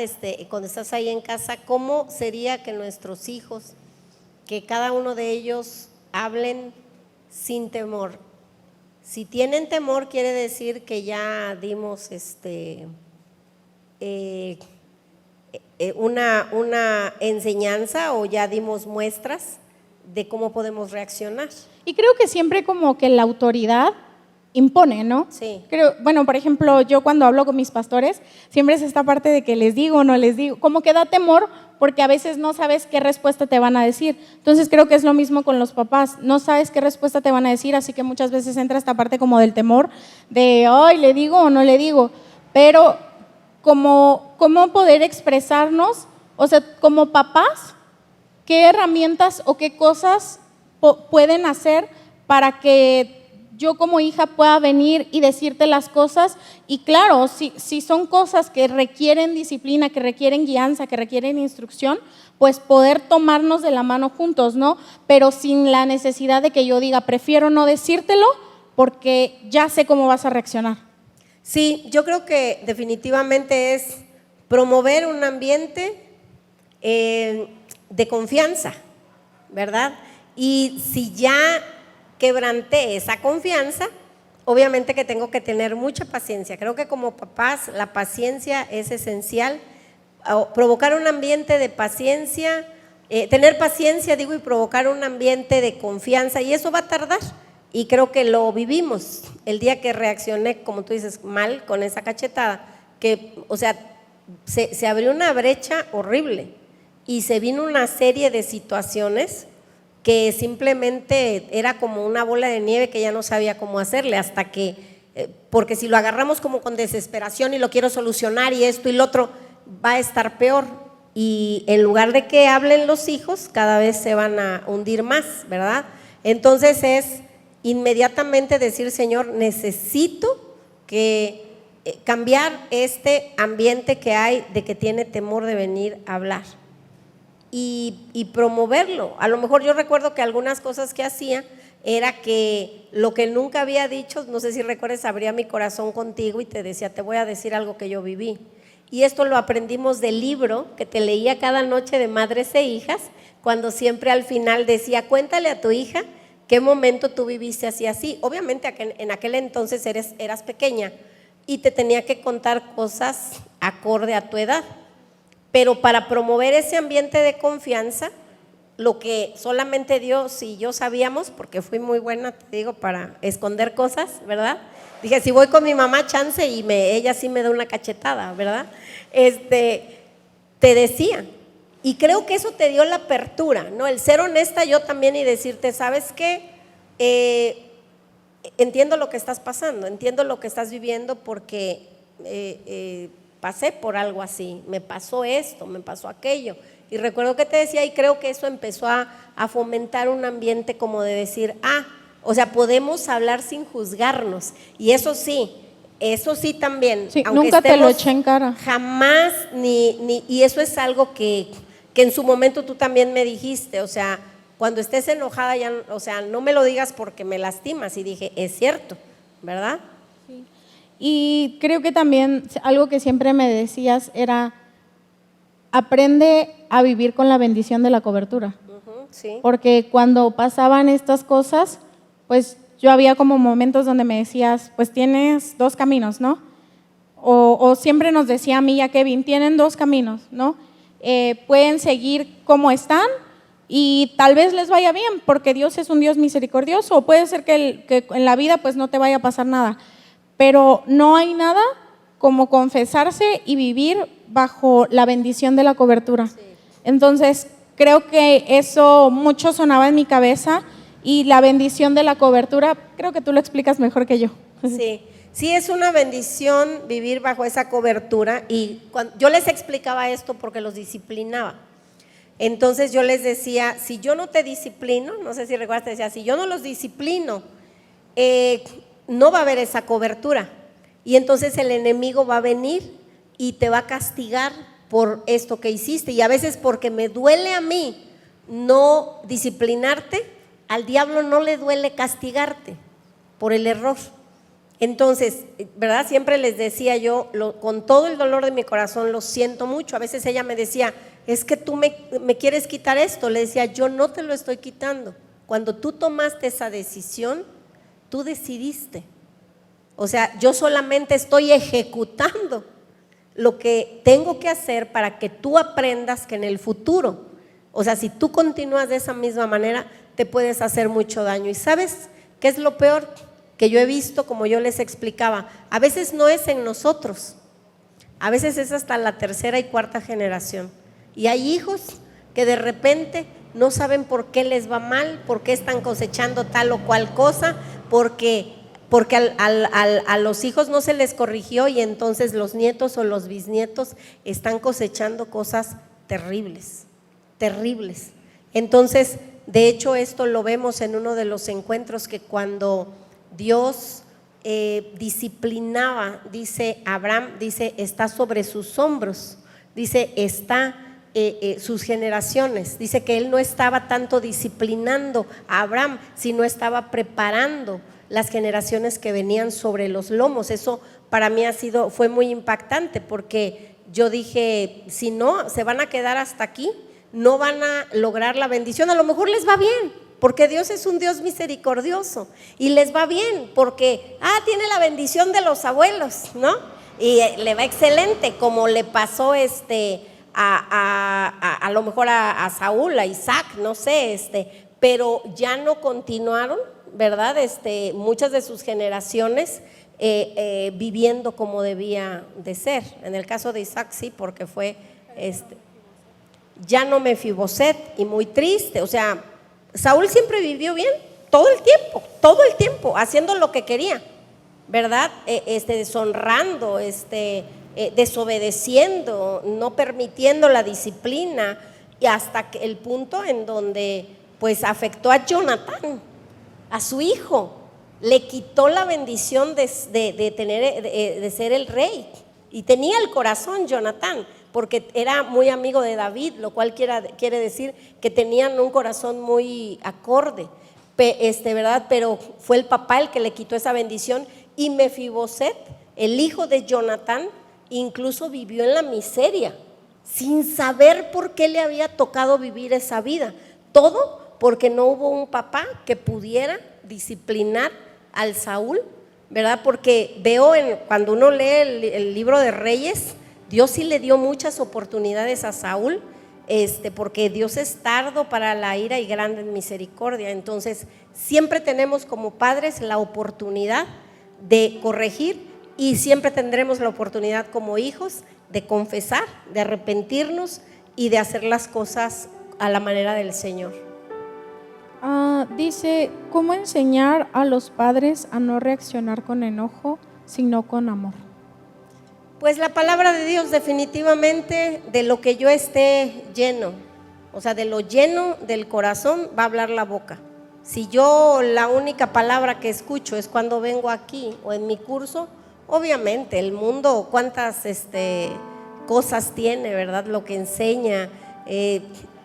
cuando estás ahí en casa, ¿cómo sería que nuestros hijos, que cada uno de ellos hablen sin temor? Si tienen temor, quiere decir que ya dimos una enseñanza o ya dimos muestras de cómo podemos reaccionar. Y creo que siempre como que la autoridad impone, ¿no? Sí. Por ejemplo, yo cuando hablo con mis pastores, siempre es esta parte de que les digo o no les digo, como que da temor porque a veces no sabes qué respuesta te van a decir. Entonces creo que es lo mismo con los papás, no sabes qué respuesta te van a decir, así que muchas veces entra esta parte como del temor de, ¿le digo o no le digo? Pero ¿cómo poder expresarnos? O sea, como papás, ¿qué herramientas o qué cosas pueden hacer para que yo como hija pueda venir y decirte las cosas? Y claro, si son cosas que requieren disciplina, que requieren guianza, que requieren instrucción, pues poder tomarnos de la mano juntos, ¿no? Pero sin la necesidad de que yo diga, prefiero no decírtelo porque ya sé cómo vas a reaccionar. Sí, yo creo que definitivamente es promover un ambiente de confianza, ¿verdad? Y si ya quebranté esa confianza, obviamente que tengo que tener mucha paciencia. Creo que como papás la paciencia es esencial, provocar un ambiente de paciencia, tener paciencia, digo, y provocar un ambiente de confianza, y eso va a tardar. Y creo que lo vivimos el día que reaccioné, como tú dices, mal con esa cachetada, que, o sea, se abrió una brecha horrible y se vino una serie de situaciones que simplemente era como una bola de nieve que ya no sabía cómo hacerle, hasta que, porque si lo agarramos como con desesperación y lo quiero solucionar y esto y lo otro, va a estar peor, y en lugar de que hablen los hijos, cada vez se van a hundir más, ¿verdad? Entonces es inmediatamente decir, Señor, necesito que cambiar este ambiente que hay de que tiene temor de venir a hablar y promoverlo. A lo mejor yo recuerdo que algunas cosas que hacía era que lo que nunca había dicho, no sé si recuerdas, abría mi corazón contigo y te decía, te voy a decir algo que yo viví. Y esto lo aprendimos del libro que te leía cada noche de Madres e Hijas, cuando siempre al final decía, cuéntale a tu hija qué momento tú viviste así, así. Obviamente en aquel entonces eras pequeña y te tenía que contar cosas acorde a tu edad, pero para promover ese ambiente de confianza, lo que solamente Dios y yo sabíamos, porque fui muy buena, te digo, para esconder cosas, ¿verdad? Dije, si voy con mi mamá, chance, y ella sí me da una cachetada, ¿verdad? Te decía, y creo que eso te dio la apertura, ¿no? El ser honesta yo también y decirte, ¿sabes qué? Entiendo lo que estás pasando, entiendo lo que estás viviendo, porque pasé por algo así, me pasó esto, me pasó aquello. Y recuerdo que te decía, y creo que eso empezó a fomentar un ambiente como de decir, o sea, podemos hablar sin juzgarnos. Y eso sí también, sí, aunque nunca te lo eché en cara. Jamás, y eso es algo que en su momento tú también me dijiste, o sea, cuando estés enojada, ya, o sea, no me lo digas porque me lastimas. Y dije, es cierto, ¿verdad? Sí. Y creo que también algo que siempre me decías era, aprende a vivir con la bendición de la cobertura. Sí. Porque cuando pasaban estas cosas, pues yo había como momentos donde me decías, pues tienes dos caminos, ¿no? O siempre nos decía a mí y a Kevin, tienen dos caminos, ¿no? Pueden seguir como están y tal vez les vaya bien, porque Dios es un Dios misericordioso, o puede ser que en la vida pues no te vaya a pasar nada, pero no hay nada como confesarse y vivir bajo la bendición de la cobertura. Sí. Entonces, creo que eso mucho sonaba en mi cabeza, y la bendición de la cobertura, creo que tú lo explicas mejor que yo. Sí, es una bendición vivir bajo esa cobertura, y yo les explicaba esto porque los disciplinaba. Entonces yo les decía, si yo no te disciplino, no sé si recuerdas, te decía, si yo no los disciplino, no va a haber esa cobertura, y entonces el enemigo va a venir y te va a castigar por esto que hiciste. Y a veces, porque me duele a mí no disciplinarte, al diablo no le duele castigarte por el error. Entonces, ¿verdad? Siempre les decía yo, con todo el dolor de mi corazón, lo siento mucho. A veces ella me decía, es que tú me quieres quitar esto. Le decía, yo no te lo estoy quitando. Cuando tú tomaste esa decisión, tú decidiste. O sea, yo solamente estoy ejecutando lo que tengo que hacer para que tú aprendas que en el futuro, o sea, si tú continúas de esa misma manera, te puedes hacer mucho daño. ¿Y sabes qué es lo peor? Que yo he visto, como yo les explicaba, a veces no es en nosotros, a veces es hasta la tercera y cuarta generación. Y hay hijos que de repente no saben por qué les va mal, por qué están cosechando tal o cual cosa, porque a los hijos no se les corrigió, y entonces los nietos o los bisnietos están cosechando cosas terribles, terribles. Entonces, de hecho, esto lo vemos en uno de los encuentros, que cuando Dios disciplinaba, dice Abraham, dice, está sobre sus hombros, dice, está sus generaciones, dice que él no estaba tanto disciplinando a Abraham, sino estaba preparando las generaciones que venían sobre los lomos. Eso para mí fue muy impactante, porque yo dije, si no, se van a quedar hasta aquí, no van a lograr la bendición. A lo mejor les va bien, porque Dios es un Dios misericordioso y les va bien porque, tiene la bendición de los abuelos, ¿no? Y le va excelente, como le pasó a lo mejor a Saúl, a Isaac, no sé, pero ya no continuaron, ¿verdad? Muchas de sus generaciones viviendo como debía de ser. En el caso de Isaac sí, porque fue ya no Mefiboset, y muy triste. O sea, Saúl siempre vivió bien, todo el tiempo, haciendo lo que quería, ¿verdad? Deshonrando, desobedeciendo, no permitiendo la disciplina, y hasta el punto en donde pues afectó a Jonatán, a su hijo, le quitó la bendición de ser el rey, y tenía el corazón Jonatán, porque era muy amigo de David, lo cual quiere decir que tenían un corazón muy acorde, ¿verdad? Pero fue el papá el que le quitó esa bendición, y Mefiboset, el hijo de Jonatán, incluso vivió en la miseria, sin saber por qué le había tocado vivir esa vida. Todo porque no hubo un papá que pudiera disciplinar al Saúl, ¿verdad? Porque veo cuando uno lee el libro de Reyes, Dios sí le dio muchas oportunidades a Saúl, porque Dios es tardo para la ira y grande en misericordia. Entonces siempre tenemos como padres la oportunidad de corregir, y siempre tendremos la oportunidad como hijos de confesar, de arrepentirnos y de hacer las cosas a la manera del Señor. Dice, ¿cómo enseñar a los padres a no reaccionar con enojo, sino con amor? Pues la palabra de Dios, definitivamente, de lo que yo esté lleno, o sea, de lo lleno del corazón va a hablar la boca. Si yo la única palabra que escucho es cuando vengo aquí o en mi curso, obviamente el mundo cuántas cosas tiene, ¿verdad? Lo que enseña,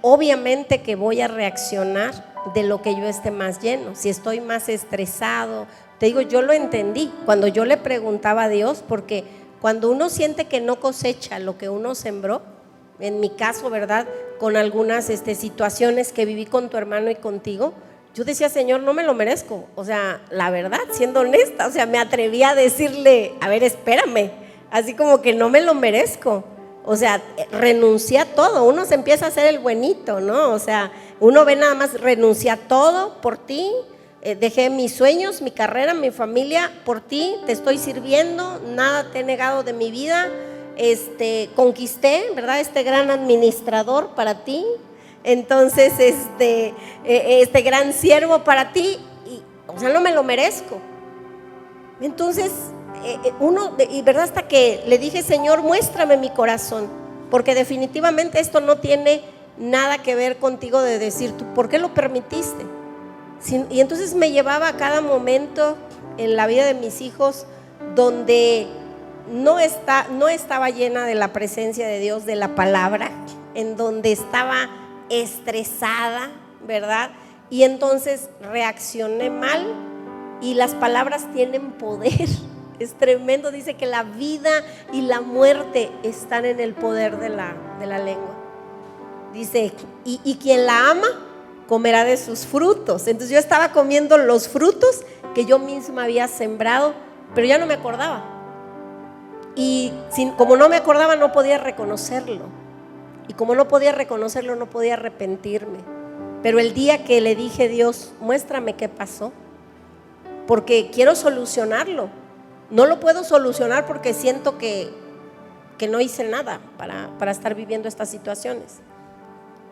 obviamente que voy a reaccionar de lo que yo esté más lleno. Si estoy más estresado, te digo, yo lo entendí cuando yo le preguntaba a Dios, porque cuando uno siente que no cosecha lo que uno sembró, en mi caso, ¿verdad? Con algunas situaciones que viví con tu hermano y contigo, yo decía, Señor, no me lo merezco. O sea, la verdad, siendo honesta, o sea, me atreví a decirle, a ver, espérame, así como que no me lo merezco. O sea, renuncié a todo. Uno se empieza a hacer el buenito, ¿no? O sea, uno ve nada más, renuncié a todo por ti, dejé mis sueños, mi carrera, mi familia por ti, te estoy sirviendo, nada te he negado de mi vida, conquisté, ¿verdad? Gran administrador para ti. Entonces, este gran siervo para ti, o sea, no me lo merezco. Entonces, y verdad, hasta que le dije, Señor, muéstrame mi corazón, porque definitivamente esto no tiene nada que ver contigo, de decir, ¿tú por qué lo permitiste? Y entonces me llevaba a cada momento en la vida de mis hijos donde no estaba llena de la presencia de Dios, de la palabra, en donde estaba estresada, ¿verdad? Y entonces reaccioné mal, y las palabras tienen poder, es tremendo. Dice que la vida y la muerte están en el poder de la lengua. Dice, y quien la ama comerá de sus frutos. Entonces yo estaba comiendo los frutos que yo misma había sembrado, pero ya no me acordaba, y como no me acordaba, no podía reconocerlo. Y como no podía reconocerlo, no podía arrepentirme. Pero el día que le dije, Dios, muéstrame qué pasó, porque quiero solucionarlo. No lo puedo solucionar porque siento que no hice nada para estar viviendo estas situaciones.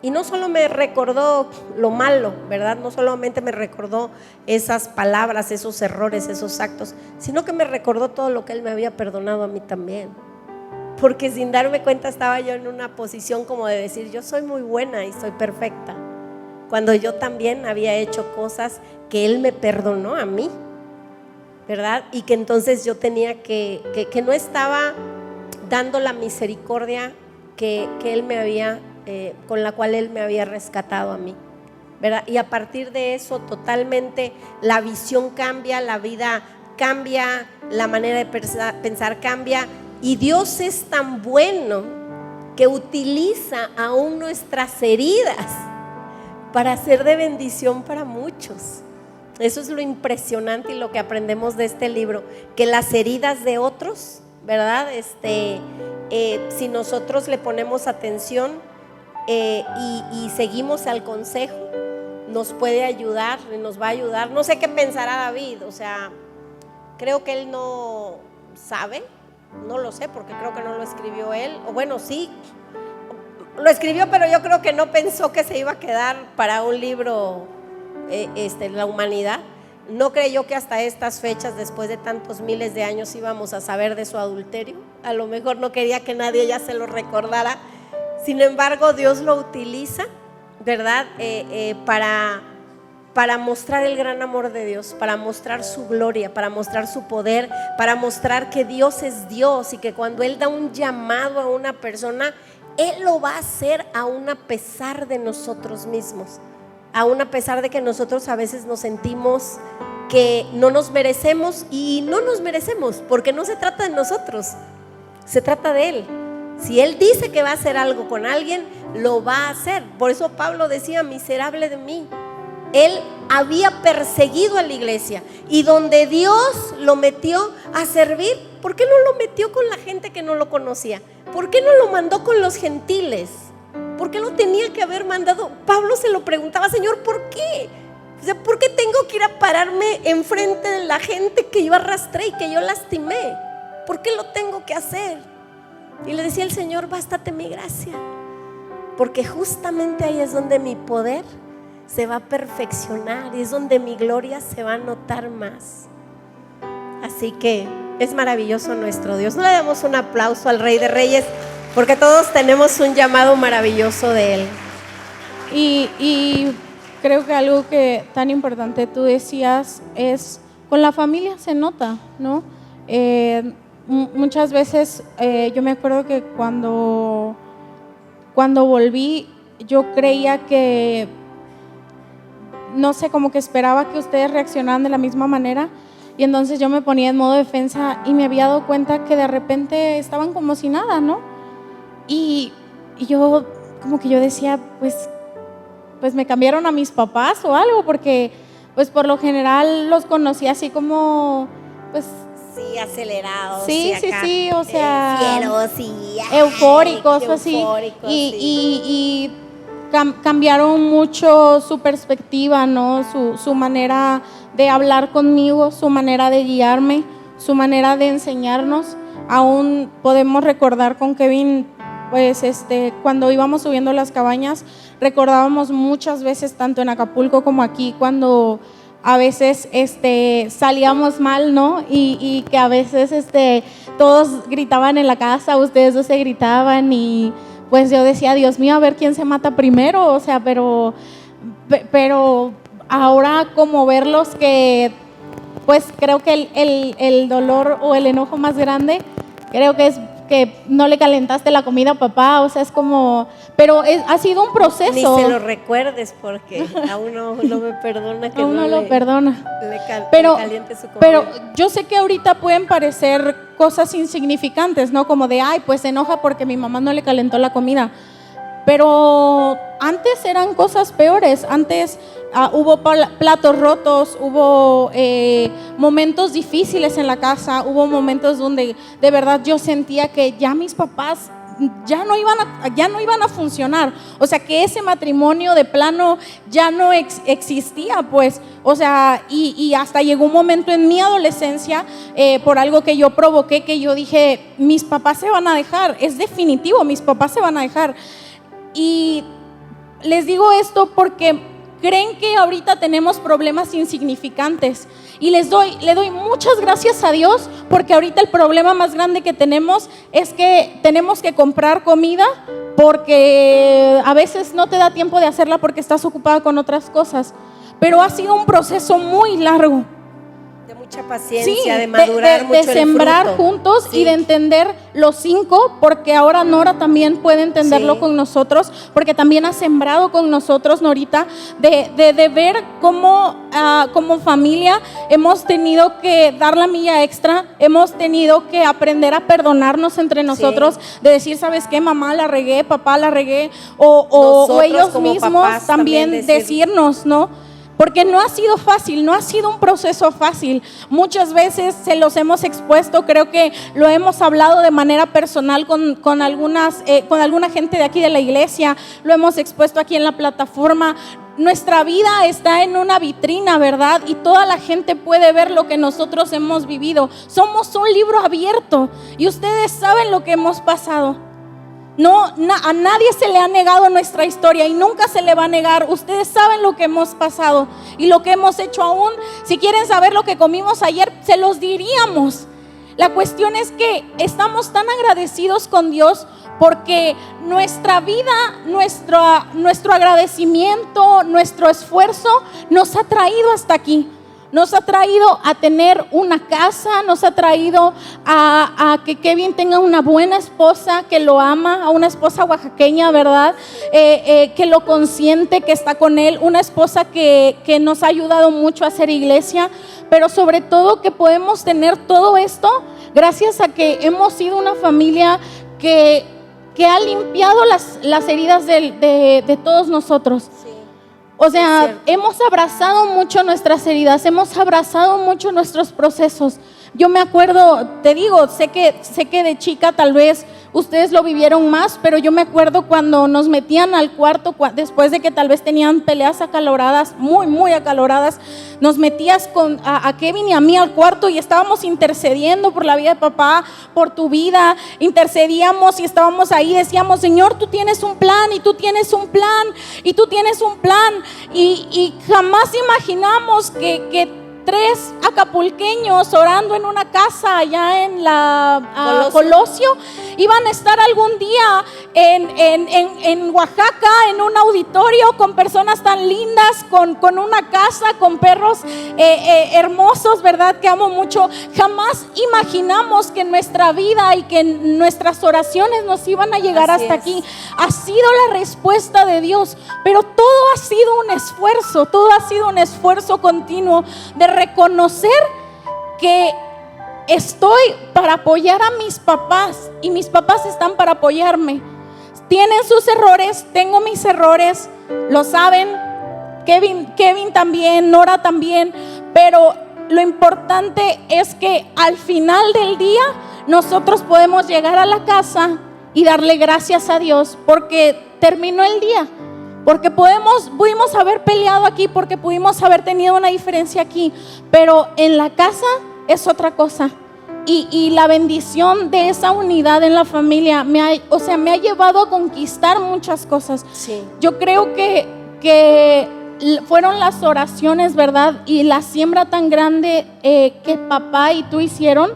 Y no solo me recordó lo malo, ¿verdad? No solamente me recordó esas palabras, esos errores, esos actos, sino que me recordó todo lo que Él me había perdonado a mí también. Porque sin darme cuenta estaba yo en una posición como de decir, yo soy muy buena y soy perfecta, cuando yo también había hecho cosas que Él me perdonó a mí, ¿verdad? Y que entonces yo tenía que no estaba dando la misericordia que Él me había, con la cual Él me había rescatado a mí, ¿verdad? Y a partir de eso totalmente la visión cambia, la vida cambia, la manera de pensar cambia. Y Dios es tan bueno que utiliza aún nuestras heridas para ser de bendición para muchos. Eso es lo impresionante y lo que aprendemos de este libro, que las heridas de otros, ¿verdad? Si nosotros le ponemos atención y seguimos al consejo, nos puede ayudar, nos va a ayudar. No sé qué pensará David, o sea, creo que él no sabe, no lo sé porque creo que no lo escribió él, o bueno, sí, lo escribió, pero yo creo que no pensó que se iba a quedar para un libro la humanidad. No creyó que hasta estas fechas, después de tantos miles de años, íbamos a saber de su adulterio. A lo mejor no quería que nadie ya se lo recordara. Sin embargo, Dios lo utiliza, ¿verdad? Para mostrar el gran amor de Dios, para mostrar su gloria, para mostrar su poder, para mostrar que Dios es Dios y que cuando Él da un llamado a una persona, Él lo va a hacer aún a pesar de nosotros mismos. Aún a pesar de que nosotros a veces nos sentimos que no nos merecemos, y no nos merecemos, porque no se trata de nosotros, se trata de Él. Si Él dice que va a hacer algo con alguien, lo va a hacer. Por eso Pablo decía: miserable de mí. Él había perseguido a la iglesia, y donde Dios lo metió a servir, ¿por qué no lo metió con la gente que no lo conocía? ¿Por qué no lo mandó con los gentiles? ¿Por qué lo tenía que haber mandado? Pablo se lo preguntaba: Señor, ¿por qué? O sea, ¿por qué tengo que ir a pararme enfrente de la gente que yo arrastré y que yo lastimé? ¿Por qué lo tengo que hacer? Y le decía el Señor: bástate mi gracia, porque justamente ahí es donde mi poder se va a perfeccionar y es donde mi gloria se va a notar más. Así que es maravilloso nuestro Dios. No le damos un aplauso al Rey de Reyes, porque todos tenemos un llamado maravilloso de Él. Y creo que algo que tan importante tú decías es, con la familia se nota, ¿no? Muchas veces yo me acuerdo que cuando volví, yo creía que, no sé, como que esperaba que ustedes reaccionaran de la misma manera, y entonces yo me ponía en modo defensa y me había dado cuenta que de repente estaban como si nada, ¿no? Y yo como que yo decía, pues me cambiaron a mis papás o algo, porque pues por lo general los conocí así como, pues sí, acelerados, sí, o sea, fieros y eufóricos, ay, así, eufóricos, y cambiaron mucho su perspectiva, ¿no? Su manera de hablar conmigo, su manera de guiarme, su manera de enseñarnos. Aún podemos recordar con Kevin, pues cuando íbamos subiendo las cabañas, recordábamos muchas veces, tanto en Acapulco como aquí, cuando a veces salíamos mal, ¿no? Y que a veces todos gritaban en la casa, ustedes dos se gritaban, y pues yo decía: Dios mío, a ver quién se mata primero, o sea, pero ahora como verlos, que pues creo que el dolor o el enojo más grande, creo que es que no le calentaste la comida a papá, o sea, es como, pero ha sido un proceso. Ni se lo recuerdes, porque aún no me perdona que aún no lo perdona. Le caliente su comida. Pero yo sé que ahorita pueden parecer cosas insignificantes, ¿no? Como de, ay, pues se enoja porque mi mamá no le calentó la comida. Pero antes eran cosas peores. Antes hubo platos rotos, hubo momentos difíciles en la casa, hubo momentos donde de verdad yo sentía que ya mis papás ya no iban a funcionar. O sea, que ese matrimonio de plano ya no existía, pues. O sea, y hasta llegó un momento en mi adolescencia, por algo que yo provoqué, que yo dije: mis papás se van a dejar, es definitivo, mis papás se van a dejar. Y les digo esto porque creen que ahorita tenemos problemas insignificantes, y le doy muchas gracias a Dios, porque ahorita el problema más grande que tenemos es que tenemos que comprar comida, porque a veces no te da tiempo de hacerla porque estás ocupada con otras cosas. Pero ha sido un proceso muy largo, mucha paciencia, de madurar mucho de sembrar el fruto. juntos Sí. y de entender los 5, porque ahora Nora también puede entenderlo Sí. con nosotros, porque también ha sembrado con nosotros, Norita, de ver cómo como familia hemos tenido que dar la milla extra, hemos tenido que aprender a perdonarnos entre nosotros, de decir, ¿sabes qué? Mamá la regué, papá la regué, o Nosotros ellos como mismos papás también también decirnos, ¿no? Porque no ha sido fácil, no ha sido un proceso fácil. Muchas veces se los hemos expuesto, creo que lo hemos hablado de manera personal con alguna gente de aquí de la iglesia, lo hemos expuesto aquí en la plataforma. Nuestra vida está en una vitrina, ¿verdad? Y toda la gente puede ver lo que nosotros hemos vivido. Somos un libro abierto y ustedes saben lo que hemos pasado. A nadie se le ha negado nuestra historia y nunca se le va a negar. Ustedes saben lo que hemos pasado y lo que hemos hecho aún. Si quieren saber lo que comimos ayer, se los diríamos. La cuestión es que estamos tan agradecidos con Dios porque nuestra vida, nuestro agradecimiento, nuestro esfuerzo nos ha traído hasta aquí. Nos ha traído a tener una casa, nos ha traído a que Kevin tenga una buena esposa que lo ama, a una esposa oaxaqueña, ¿verdad? Que lo consiente, que está con él, una esposa que nos ha ayudado mucho a hacer iglesia, pero sobre todo que podemos tener todo esto gracias a que hemos sido una familia que ha limpiado las heridas de todos nosotros. Sí. O sea, hemos abrazado mucho nuestras heridas, hemos abrazado mucho nuestros procesos. Yo me acuerdo, te digo, sé que de chica tal vez ustedes lo vivieron más, pero yo me acuerdo cuando nos metían al cuarto, después de que tal vez tenían peleas acaloradas, muy, muy acaloradas, nos metías a Kevin y a mí al cuarto y estábamos intercediendo por la vida de papá, por tu vida, intercedíamos y estábamos ahí, decíamos, Señor, tú tienes un plan y tú tienes un plan y tú tienes un plan, y jamás imaginamos que 3 acapulqueños orando en una casa allá en la Colosio iban a estar algún día en Oaxaca, en un auditorio con personas tan lindas, con una casa, con perros hermosos, ¿verdad? Que amo mucho. Jamás imaginamos que nuestra vida y que nuestras oraciones nos iban a llegar hasta aquí. Ha sido la respuesta de Dios, pero todo ha sido un esfuerzo continuo de reconocer que estoy para apoyar a mis papás y mis papás están para apoyarme. Tienen sus errores, tengo mis errores, lo saben, Kevin también, Nora también, pero lo importante es que al final del día nosotros podemos llegar a la casa y darle gracias a Dios porque terminó el día. Porque pudimos haber peleado aquí, porque pudimos haber tenido una diferencia aquí, pero en la casa es otra cosa. Y la bendición de esa unidad en la familia me ha llevado a conquistar muchas cosas. Sí. Yo creo que fueron las oraciones, ¿verdad? Y la siembra tan grande que papá y tú hicieron,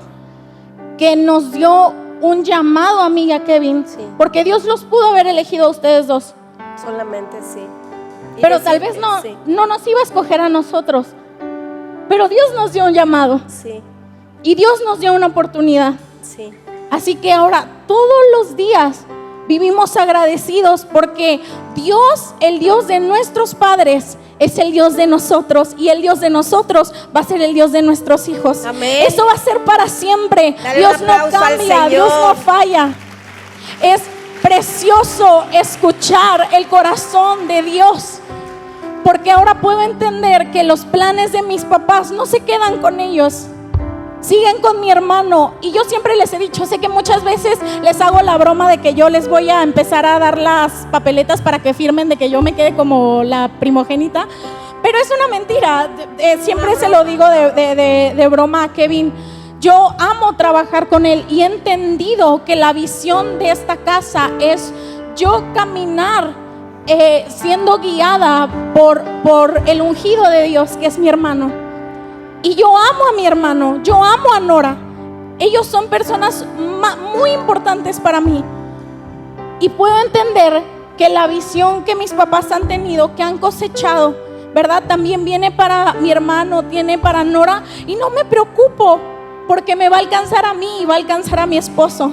que nos dio un llamado a mí y a Kevin. Sí. Porque Dios los pudo haber elegido a ustedes dos. Solamente sí. Pero tal vez no nos iba a escoger a nosotros. Pero Dios nos dio un llamado. Sí. Y Dios nos dio una oportunidad. Sí. Así que ahora todos los días vivimos agradecidos porque Dios, el Dios de nuestros padres, es el Dios de nosotros y el Dios de nosotros va a ser el Dios de nuestros hijos. Amén. Eso va a ser para siempre. Dale Dios un no aplauso al cambia, Señor. Dios no falla. Es precioso escuchar el corazón de Dios, porque ahora puedo entender que los planes de mis papás no se quedan con ellos, siguen con mi hermano. Y yo siempre les he dicho, sé que muchas veces les hago la broma de que yo les voy a empezar a dar las papeletas para que firmen de que yo me quede como la primogénita, pero es una mentira. Siempre se lo digo de broma a Kevin. Yo amo trabajar con él y he entendido que la visión de esta casa es yo caminar siendo guiada por el ungido de Dios, que es mi hermano. Y yo amo a mi hermano, yo amo a Nora. Ellos son personas muy importantes para mí. Y puedo entender que la visión que mis papás han tenido, que han cosechado, ¿verdad? También viene para mi hermano, tiene para Nora, y no me preocupo porque me va a alcanzar a mí y va a alcanzar a mi esposo.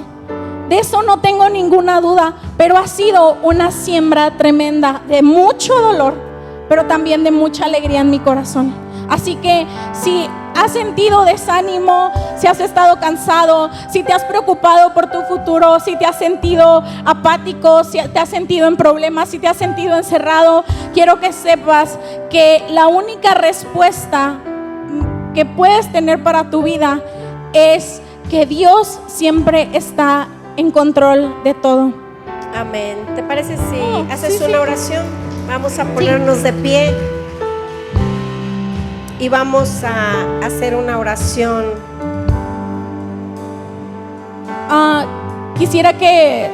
De eso no tengo ninguna duda, pero ha sido una siembra tremenda de mucho dolor, pero también de mucha alegría en mi corazón. Así que si has sentido desánimo, si has estado cansado, si te has preocupado por tu futuro, si te has sentido apático, si te has sentido en problemas, si te has sentido encerrado, quiero que sepas que la única respuesta que puedes tener para tu vida es que Dios siempre está en control de todo. Amén. ¿Te parece si haces sí, una sí. oración? Vamos a ponernos de pie y vamos a hacer una oración. Quisiera que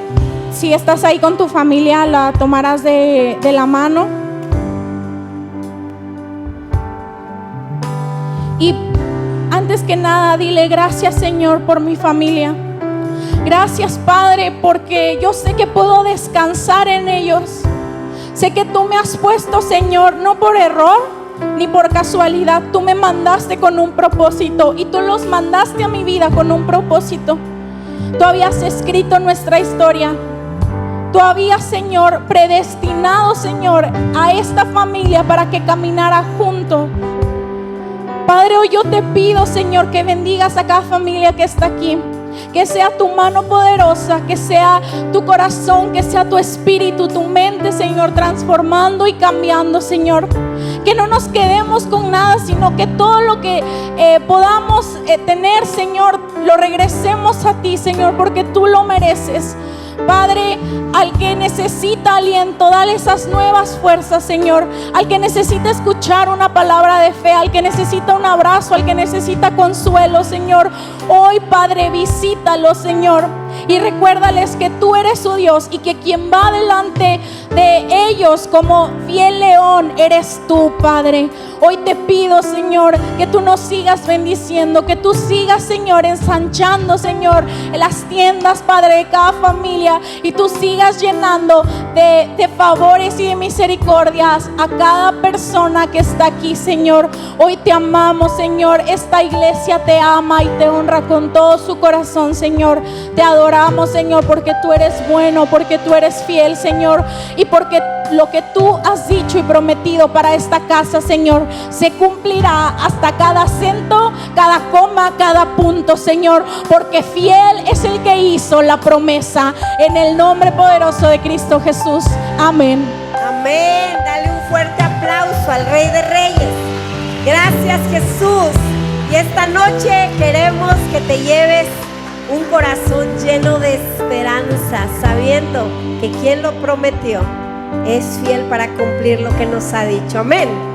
si estás ahí con tu familia la tomaras de la mano. Y antes que nada, dile gracias, Señor, por mi familia. Gracias, Padre, porque yo sé que puedo descansar en ellos. Sé que tú me has puesto, Señor, no por error ni por casualidad. Tú me mandaste con un propósito y tú los mandaste a mi vida con un propósito. Tú habías escrito nuestra historia. Tú habías, Señor, predestinado, Señor, a esta familia para que caminara juntos. Padre, hoy yo te pido, Señor, que bendigas a cada familia que está aquí. Que sea tu mano poderosa, que sea tu corazón, que sea tu espíritu, tu mente, Señor, transformando y cambiando, Señor. Que no nos quedemos con nada, sino que todo lo que podamos tener, Señor, lo regresemos a ti, Señor, porque tú lo mereces. Padre, al que necesita aliento, dale esas nuevas fuerzas, Señor. Al que necesita escuchar una palabra de fe, al que necesita un abrazo, al que necesita consuelo, Señor. Hoy, Padre, visítalo, Señor. Y recuérdales que tú eres su Dios y que quien va delante de ellos como fiel león eres tú, Padre. Hoy te pido, Señor, que tú nos sigas bendiciendo, que tú sigas, Señor, ensanchando, Señor, las tiendas, Padre, de cada familia, y tú sigas llenando de favores y de misericordias a cada persona que está aquí, Señor. Hoy te amamos, Señor. Esta iglesia te ama y te honra con todo su corazón, Señor. Te adoramos, Señor, porque tú eres bueno, porque tú eres fiel, Señor, y porque lo que tú has dicho y prometido para esta casa, Señor, se cumplirá hasta cada acento, cada coma, cada punto, Señor, porque fiel es el que hizo la promesa, en el nombre poderoso de Cristo Jesús. Amén. Amén. Dale un fuerte aplauso al Rey de Reyes. Gracias, Jesús. Y esta noche queremos que te lleves un corazón lleno de esperanza, sabiendo que quien lo prometió es fiel para cumplir lo que nos ha dicho. Amén.